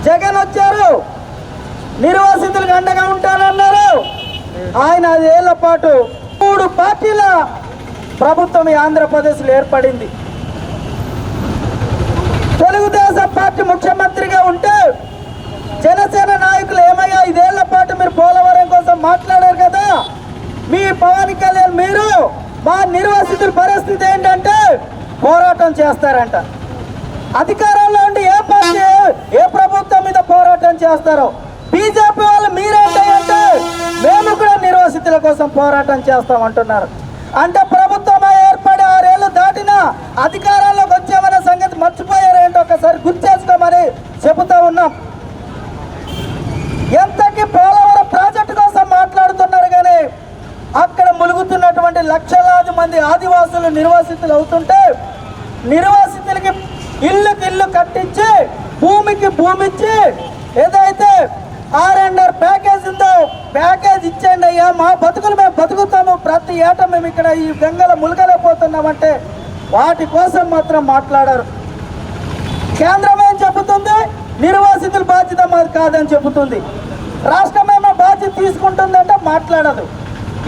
జగన్ వచ్చారు, నిర్వాసితులకు అండగా ఉంటానన్నారు. ఆయన 5 ఏళ్ల పాటు 3 పార్టీల ప్రభుత్వం ఈ ఆంధ్రప్రదేశ్లో ఏర్పడింది. తెలుగుదేశం పార్టీ ముఖ్యమంత్రిగా ఉంటే జనసేన నాయకులు ఏమయ్యా 5 ఏళ్ల పాటు మీరు పోలవరం కోసం మాట్లాడారు కదా, మీ పవన్ కళ్యాణ్ మీరు మా నిర్వాసితుల పరిస్థితి ఏంటంటే పోరాటం చేస్తారంట. అధికారంలో ఉండి ఏ పార్టీ ఏ ప్రభుత్వం మీద పోరాటం చేస్తారో బీజేపీ వాళ్ళు మీరేంటంటే మేము కూడా నిర్వాసితుల కోసం పోరాటం చేస్తామంటున్నారు. అంటే ప్రభుత్వం ఏర్పడి 6 ఏళ్ళు దాటినా అధికారంలోకి వచ్చామనే సంగతి మర్చిపోయారేంటో ఒకసారి గుర్తు చేసుకోమని చెబుతా ఉన్నాం. ఎంతకి పోలవరం ప్రాజెక్టు కోసం మాట్లాడుతున్నారు కానీ అక్కడ ములుగుతున్నటువంటి లక్షలాది మంది ఆదివాసులు నిర్వాసితులు అవుతుంటే నిర్వాసితులకి ఇల్లుకి ఇల్లు కట్టించి భూమికి భూమి ఇచ్చి ఏదైతే R&R ప్యాకేజ్ ఉందో ప్యాకేజ్ ఇచ్చేయండి అయ్యా, మా బతుకులు మేము బతుకుతాము, ప్రతి ఏటా మేము ఇక్కడ ఈ గంగలో ములగలేకపోతున్నామంటే వాటి కోసం మాత్రం మాట్లాడారు. కేంద్రం ఏం చెబుతుంది? నిర్వాసితుల బాధ్యత మాది కాదని చెబుతుంది. రాష్ట్రమేమో బాధ్యత తీసుకుంటుందంటే మాట్లాడదు.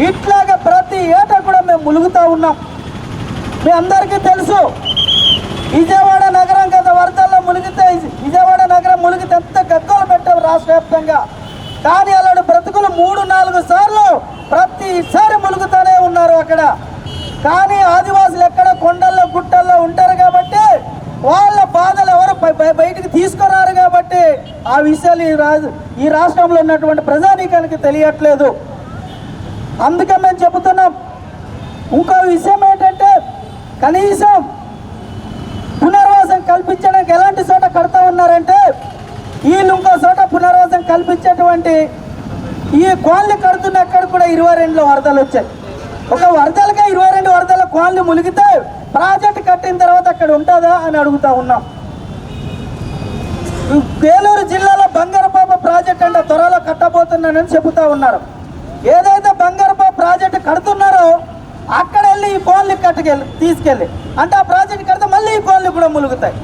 ఇట్లాగా ప్రతి ఏటా కూడా మేము ములుగుతూ ఉన్నాం. మీ అందరికీ తెలుసు విజయవాడ నగరం గత వరదల్లో మునిగితే విజయవాడ నగరం మునిగితే ఎంత గగ్గోలు పెట్టాం రాష్ట్ర వ్యాప్తంగా. కానీ అలాంటి బ్రతుకులు 3-4 సార్లు ప్రతిసారి మునుగుతూనే ఉన్నారు అక్కడ. కానీ ఆదివాసులు ఎక్కడ కొండల్లో గుట్టల్లో ఉంటారు కాబట్టి వాళ్ళ బాధలు ఎవరు బయటికి తీసుకురారు కాబట్టి ఆ విషయాలు ఈ రాష్ట్రంలో ఉన్నటువంటి ప్రజానీకానికి తెలియట్లేదు. అందుకే మేము చెబుతున్నాం. ఇంకో విషయం ఏంటంటే కనీసం పునర్వాసం కల్పించడానికి ఎలాంటి చోట కడతా ఉన్నారంటే వీళ్ళు ఇంకో చోట పునర్వాసం కల్పించేటువంటి ఈ కాలనీ కడుతున్న అక్కడ కూడా 22 వరదలు వచ్చాయి. ఒక వరదలుగా 22 వరదల కాలనీ మునిగితే ప్రాజెక్ట్ కట్టిన తర్వాత అక్కడ ఉంటుందా అని అడుగుతా ఉన్నాం. ఏలూరు జిల్లాలో బంగారపాప ప్రాజెక్ట్ అంటే త్వరలో కట్టబోతున్నానని చెబుతా ఉన్నారు. ఏదైతే బంగారపాప ప్రాజెక్ట్ కడుతున్నారో అక్కడ వెళ్ళి ఈ కాలనీ తీసుకెళ్ళి అంటే ఆ ప్రాజెక్ట్ కడితే మళ్ళీ ఈ కాలనీ కూడా ములుగుతాయి.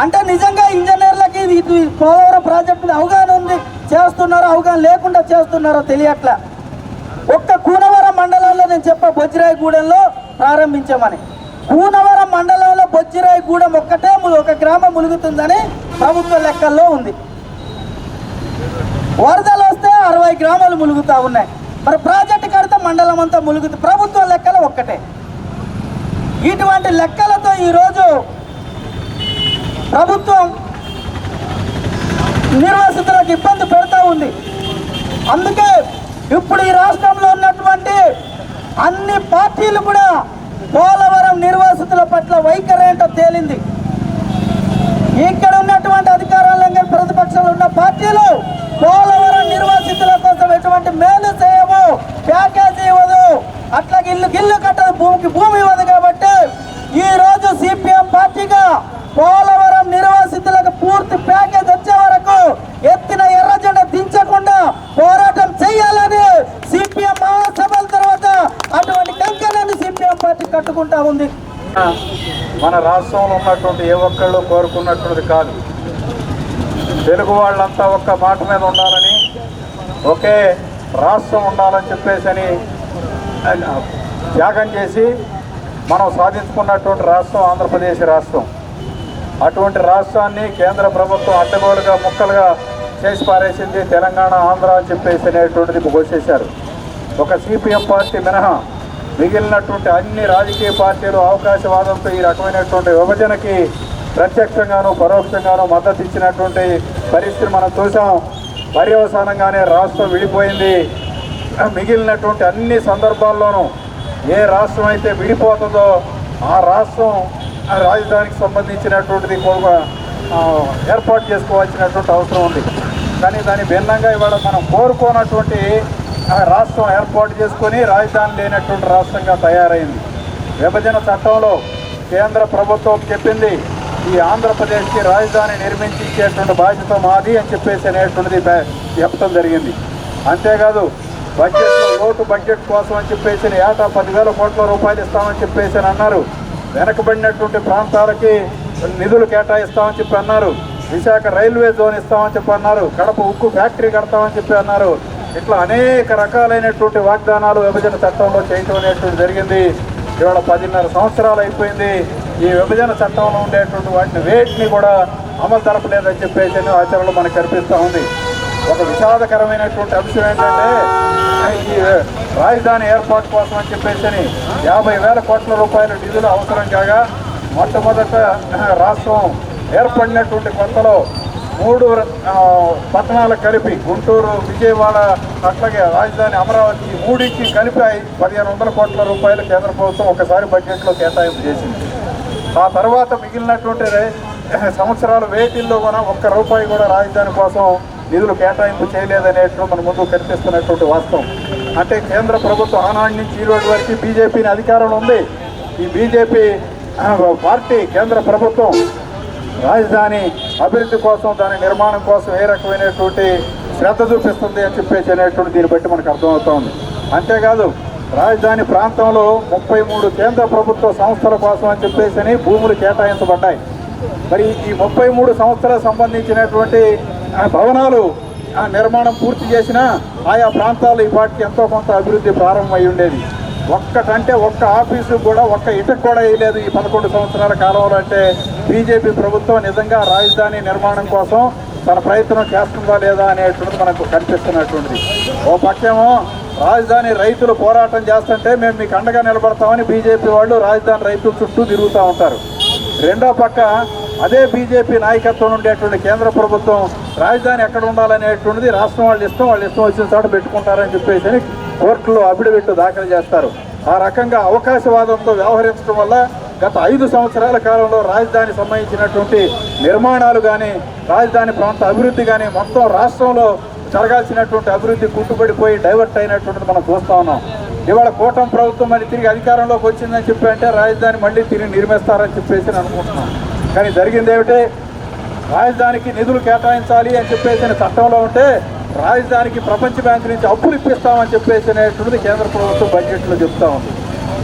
అంటే నిజంగా ఇంజనీర్లకి ఇది పోలవరం ప్రాజెక్ట్ మీద అవగాహన ఉంది, చేస్తున్నారో అవగాహన లేకుండా చేస్తున్నారో తెలియట్లా. ఒక్క కూనవరం మండలంలో నేను చెప్పా బొజ్జిరాయిగూడెంలో ప్రారంభించామని. కూనవరం మండలంలో బొజ్జిరాయిగూడెం ఒక్కటే ఒక గ్రామం ములుగుతుందని ప్రభుత్వ లెక్కల్లో ఉంది. వరదలు వస్తే 60 గ్రామాలు ములుగుతూ ఉన్నాయి. మరి ప్రాజెక్టు కడితే మండలం అంతా ములుగుతుంది. ప్రభుత్వ లెక్కలు ఒక్కటే. ఇటువంటి లెక్కలతో ఈరోజు ప్రభుత్వం నిర్వాసితులకు ఇబ్బంది పెడతా ఉంది. అందుకే ఇప్పుడు ఈ రాష్ట్రంలో ఉన్నటువంటి అన్ని పార్టీలు కూడా పోలవరం నిర్వాసితుల పట్ల వైఖరి ఏంటో తేలింది. ఇక్కడ ఉన్నటువంటి అధికారంలో ప్రతిపక్షంలో ఉన్న పార్టీలు పోలవరం నిర్వాసితుల కోసం ఎటువంటి మేలు చేయవు, ప్యాకేజీ ఇవ్వదు, అట్లాగే ఇల్లు కట్టదు, భూమికి భూమి ఇవ్వదు. కాబట్టి ఈరోజు సిపిఎం పార్టీగా పోలవరం నిర్వాసితులకు పూర్తి ప్యాకేజ్ వచ్చే వరకు ఎత్తిన ఎర్రజెండా దించకుండా పోరాటం చేయాలని సిపిఎం మహాసభల తర్వాత అటువంటి కంకణాన్ని సిపిఎం పార్టీ కట్టుకుంటా ఉంది. మన రాష్ట్రంలో ఉన్నటువంటి ఏ ఒక్కళ్ళు కోరుకున్నటువంటిది కాదు. తెలుగు వాళ్ళంతా ఒక్క మాట మీద ఉండాలని, ఒకే రాష్ట్రం ఉండాలని చెప్పేసి త్యాగం చేసి మనం సాధించుకున్నటువంటి రాష్ట్రం ఆంధ్రప్రదేశ్ రాష్ట్రం. అటువంటి రాష్ట్రాన్ని కేంద్ర ప్రభుత్వం అడ్డగోలుగా ముక్కలుగా చేసి పారేసింది. తెలంగాణ ఆంధ్ర అని చెప్పేసి అనేటువంటిది ఘోషించారు. ఒక సిపిఎం పార్టీ మినహా మిగిలినటువంటి అన్ని రాజకీయ పార్టీలు అవకాశవాదంతో ఈ రకమైనటువంటి విభజనకి ప్రత్యక్షంగానూ పరోక్షంగానూ మద్దతు ఇచ్చినటువంటి పరిస్థితి మనం చూసాం. పర్యవసానంగానే రాష్ట్రం విడిపోయింది. మిగిలినటువంటి అన్ని సందర్భాల్లోనూ ఏ రాష్ట్రం అయితే విడిపోతుందో ఆ రాష్ట్రం రాజధానికి సంబంధించినటువంటిది ఏర్పాటు చేసుకోవాల్సినటువంటి అవసరం ఉంది. కానీ దాని భిన్నంగా ఇవాళ మనం కోరుకోనటువంటి రాష్ట్రం ఏర్పాటు చేసుకొని రాజధాని లేనటువంటి రాష్ట్రంగా తయారైంది. విభజన చట్టంలో కేంద్ర ప్రభుత్వం చెప్పింది ఈ ఆంధ్రప్రదేశ్కి రాజధాని నిర్మించి ఇచ్చేటువంటి బాధ్యత మాది అని చెప్పేసి అనేటువంటిది చెప్పడం జరిగింది. అంతేకాదు బడ్జెట్లో లోటు బడ్జెట్ కోసం అని చెప్పేసి ఏటా 10,000 కోట్ల రూపాయలు ఇస్తామని చెప్పేసి అన్నారు. వెనకబడినటువంటి ప్రాంతాలకి నిధులు కేటాయిస్తామని చెప్పి అన్నారు. విశాఖ రైల్వే జోన్ ఇస్తామని చెప్పి అన్నారు. కడప ఉక్కు ఫ్యాక్టరీ కడతామని చెప్పి అన్నారు. ఇట్లా అనేక రకాలైనటువంటి వాగ్దానాలు విభజన చట్టంలో చేయటం అనేటువంటి జరిగింది. ఇవాళ 10.5 సంవత్సరాలు అయిపోయింది. ఈ విభజన చట్టంలో ఉండేటువంటి వాటిని వేటిని కూడా అమలు జరపలేదని చెప్పేసి ఆచరణలో మనకు కనిపిస్తూ ఉంది. ఒక విషాదకరమైనటువంటి అంశం ఏంటంటే ఈ రాజధాని ఏర్పాటు కోసం అని చెప్పేసి 50,000 కోట్ల రూపాయల నిధులు అవసరం కాగా మొట్టమొదట రాష్ట్రం ఏర్పడినటువంటి కొత్తలో 3 పట్టణాలు కలిపి గుంటూరు, విజయవాడ, అట్లాగే రాజధాని అమరావతి మూడింటికి కలిపి 1,500 కోట్ల రూపాయలు కేంద్ర ప్రభుత్వం ఒకసారి బడ్జెట్లో కేటాయింపు చేసింది. ఆ తర్వాత మిగిలినటువంటి సంవత్సరాలు వేటిల్లో కూడా ₹1 కూడా రాజధాని కోసం నిధులు కేటాయింపు చేయలేదనేటువంటి మన ముందు కనిపిస్తున్నటువంటి వాస్తవం. అంటే కేంద్ర ప్రభుత్వం ఆనాటి నుంచి ఈ రోజు వరకు బీజేపీని అధికారంలో ఉంది. ఈ బీజేపీ పార్టీ కేంద్ర ప్రభుత్వం రాజధాని అభివృద్ధి కోసం, దాని నిర్మాణం కోసం ఏ రకమైనటువంటి శ్రద్ధ చూపిస్తుంది అని చెప్పేసి అనేటువంటి దీన్ని బట్టి మనకు అర్థమవుతోంది. అంతేకాదు రాజధాని ప్రాంతంలో 33 కేంద్ర ప్రభుత్వ సంస్థల కోసం అని చెప్పేసి భూములు కేటాయించబడ్డాయి. మరి ఈ 33 సంస్థలకు సంబంధించినటువంటి భవనాలు నిర్మాణం పూర్తి చేసినా ఆయా ప్రాంతాల్లో ఈ పాటికి ఎంతో కొంత అభివృద్ధి ప్రారంభమై ఉండేది. ఒక్క ఆఫీసు కూడా ఒక్క ఇటకు కూడా వేయలేదు ఈ 11 సంవత్సరాల కాలంలో. అంటే బీజేపీ ప్రభుత్వం నిజంగా రాజధాని నిర్మాణం కోసం తన ప్రయత్నం చేస్తుందా లేదా అనేటువంటిది మనకు కనిపిస్తున్నటువంటిది. ఓ పక్కేమో రాజధాని రైతులు పోరాటం చేస్తుంటే మేము మీకు అండగా నిలబడతామని బీజేపీ వాళ్ళు రాజధాని రైతుల చుట్టూ తిరుగుతూ ఉంటారు. రెండో పక్క అదే బీజేపీ నాయకత్వం ఉండేటువంటి కేంద్ర ప్రభుత్వం రాజధాని ఎక్కడ ఉండాలనేటువంటిది రాష్ట్రం వాళ్ళు ఇష్టం వచ్చిన చోట పెట్టుకుంటారని చెప్పేసి కోర్టులో అఫిడవిట్ దాఖలు చేస్తారు. ఆ రకంగా అవకాశవాదంతో వ్యవహరించడం వల్ల గత 5 సంవత్సరాల కాలంలో రాజధాని సంబంధించినటువంటి నిర్మాణాలు కానీ, రాజధాని ప్రాంత అభివృద్ధి కానీ మొత్తం రాష్ట్రంలో జరగాల్సినటువంటి అభివృద్ధి కుంటుపడిపోయి డైవర్ట్ అయినటువంటిది మనం చూస్తూ ఉన్నాం. ఇవాళ కూటమి ప్రభుత్వం మళ్ళీ తిరిగి అధికారంలోకి వచ్చిందని చెప్పి అంటే రాజధాని మళ్ళీ తిరిగి నిర్మిస్తారని చెప్పేసి అనుకుంటున్నాం. కానీ జరిగింది ఏమిటి? రాజధానికి నిధులు కేటాయించాలి అని చెప్పేసి చట్టంలో ఉంటే రాజధానికి ప్రపంచ బ్యాంకు నుంచి అప్పులు ఇప్పిస్తామని చెప్పేసి అనేటువంటిది కేంద్ర ప్రభుత్వం బడ్జెట్లో చెప్తా ఉంది.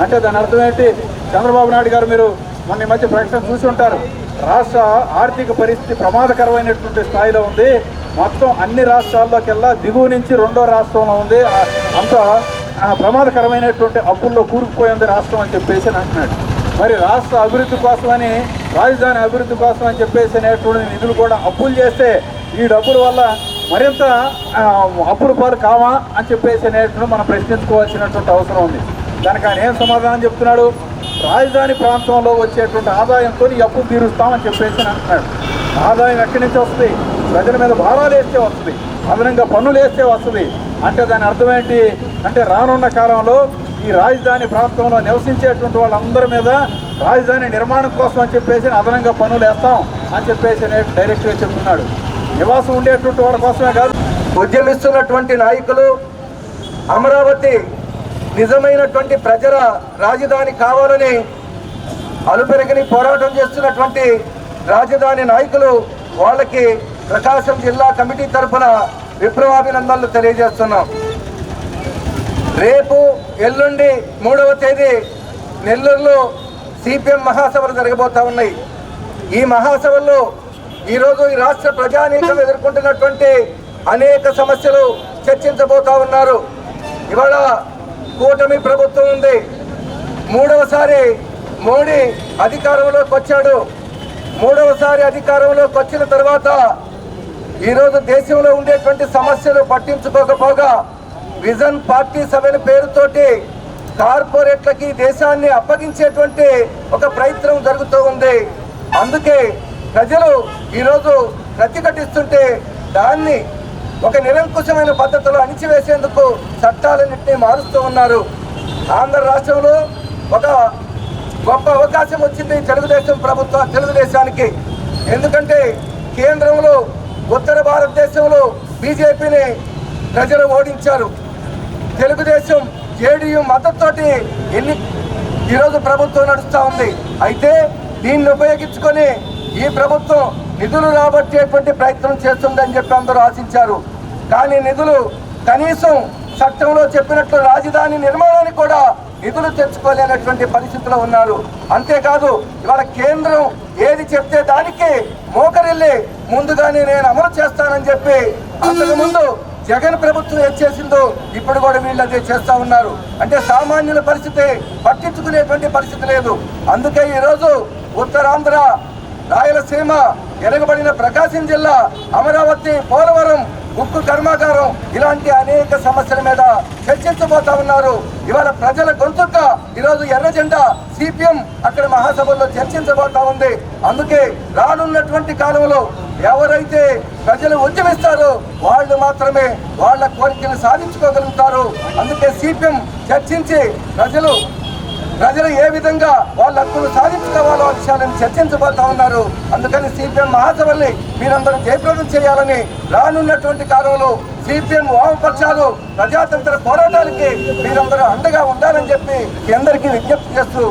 అంటే దాని అర్థం ఏంటి? చంద్రబాబు నాయుడు గారు మీరు మొన్న మధ్య ప్రకటన చూసి ఉంటారు. రాష్ట్ర ఆర్థిక పరిస్థితి ప్రమాదకరమైనటువంటి స్థాయిలో ఉంది. మొత్తం అన్ని రాష్ట్రాల్లోకెల్లా దిగువ నుంచి 2వ రాష్ట్రంలో ఉంది. అంత ప్రమాదకరమైనటువంటి అప్పుల్లో కూరుకుపోయింది రాష్ట్రం అని చెప్పేసి అంటున్నాడు. మరి రాష్ట్ర అభివృద్ధి కోసమని, రాజధాని అభివృద్ధి కోసం అని చెప్పేసి అనేటువంటి నిధులు కూడా అప్పులు చేస్తే ఈ డబ్బుల వల్ల మరింత అప్పుల పాలు కావా అని చెప్పేసి అనేటువంటి మనం ప్రశ్నించుకోవాల్సినటువంటి అవసరం ఉంది. దానికి ఆయన ఏం సమాధానం చెప్తున్నాడు? రాజధాని ప్రాంతంలో వచ్చేటువంటి ఆదాయంతో ఈ అప్పులు తీరుస్తామని చెప్పేసి అంటున్నాడు. ఆదాయం ఎక్కడి నుంచి వస్తుంది? ప్రజల మీద భారాలు వేస్తే వస్తుంది, అదనంగా పన్నులు వేస్తే వస్తుంది. అంటే దాని అర్థం ఏంటి? అంటే రానున్న కాలంలో ఈ రాజధాని ప్రాంతంలో నివసించేటువంటి వాళ్ళందరి మీద రాజధాని నిర్మాణం కోసం అని చెప్పేసి అదనంగా పన్నులు వేస్తాం అని చెప్పేసి డైరెక్ట్గా చెప్తున్నాడు. నివాసం ఉండేటువంటి వాళ్ళ కోసమే కాదు, ఉద్యమిస్తున్నటువంటి నాయకులు అమరావతి నిజమైనటువంటి ప్రజల రాజధాని కావాలని అలుపెరగని పోరాటం చేస్తున్నటువంటి రాజధాని నాయకులు, వాళ్ళకి ప్రకాశం జిల్లా కమిటీ తరఫున విప్లవాభినందనలు తెలియజేస్తున్నాం. రేపు ఎల్లుండి 3వ తేదీ నెల్లూరులో సిపిఎం మహాసభలు జరగబోతా ఉన్నాయి. ఈ మహాసభల్లో ఈరోజు ఈ రాష్ట్ర ప్రజానీకం ఎదుర్కొంటున్నటువంటి అనేక సమస్యలు చర్చించబోతా ఉన్నారు. ఇవాళ కూటమి ప్రభుత్వం ఉంది. 3వసారి మోడీ అధికారంలోకి వచ్చాడు. 3వసారి అధికారంలోకి వచ్చిన తర్వాత ఈరోజు దేశంలో ఉండేటువంటి సమస్యలు పట్టించుకోకపోగా విజన్ పార్టీ సభల పేరుతోటి కార్పొరేట్లకి దేశాన్ని అప్పగించేటువంటి ఒక ప్రయత్నం జరుగుతూ ఉంది. అందుకే ప్రజలు ఈరోజు ప్రతిఘటిస్తుంటే దాన్ని ఒక నిరంకుశమైన పద్ధతిలో అణిచివేసేందుకు చట్టాలన్నింటినీ మారుస్తూ ఉన్నారు. ఆంధ్ర రాష్ట్రంలో ఒక గొప్ప అవకాశం వచ్చింది తెలుగుదేశానికి. ఎందుకంటే కేంద్రంలో ఉత్తర భారతదేశంలో బీజేపీని ప్రజలు ఓడించారు. తెలుగుదేశం జేడీయూ మద్దతుతోటి ఈరోజు ప్రభుత్వం నడుస్తూ ఉంది. అయితే దీన్ని ఉపయోగించుకొని ఈ ప్రభుత్వం నిధులు రాబట్టేటువంటి ప్రయత్నం చేస్తుందని చెప్పి అందరూ ఆశించారు. కానీ నిధులు కనీసం చట్టంలో చెప్పినట్లు రాజధాని నిర్మాణానికి కూడా నిధులు తెచ్చుకోలేనటువంటి పరిస్థితిలో ఉన్నారు. అంతేకాదు ఇవాళ కేంద్రం ఏది చెప్తే దానికి మోకరిల్లి ముందుగానే నేను అమలు చేస్తానని చెప్పి అంతకుముందు జగన్ ప్రభుత్వం ఏం చేసిందో ఇప్పుడు కూడా వీళ్ళు అదే చేస్తూ ఉన్నారు. అంటే సామాన్యుల పరిస్థితి పట్టించుకునేటువంటి పరిస్థితి లేదు. అందుకే ఈరోజు ఉత్తరాంధ్ర, రాయలసీమ, వెనుకబడిన ప్రకాశం జిల్లా, అమరావతి, పోలవరం, ఉక్కు కర్మాగారం ఇలాంటి అనేక సమస్యల మీద చర్చించబోతా ఉన్నారు. ఇవాళ ప్రజల గొంతుక ఈరోజు ఎర్ర జెండా సిపిఎం అక్కడ మహాసభల్లో చర్చించబోతా ఉంది. అందుకే రానున్నటువంటి కాలంలో ఎవరైతే ప్రజలు ఉద్యమిస్తారో వాళ్ళు మాత్రమే వాళ్ళ కోరికలు సాధించుకోగలుగుతారు. అందుకే సిపిఎం చర్చించి ప్రజలు ఏ విధంగా వాళ్ళ హక్కులు సాధించుకోవాలో విషయాలను చర్చించబోతా ఉన్నారు. అందుకని సిపిఎం మహాసభల్ని మీరందరూ జయప్రదం చేయాలని, రానున్నటువంటి కాలంలో సిపిఎం వామపక్షాలు ప్రజాతంత్ర పోరాటాలకి మీరందరూ అండగా ఉండాలని చెప్పి మీ అందరికీ విజ్ఞప్తి చేస్తూ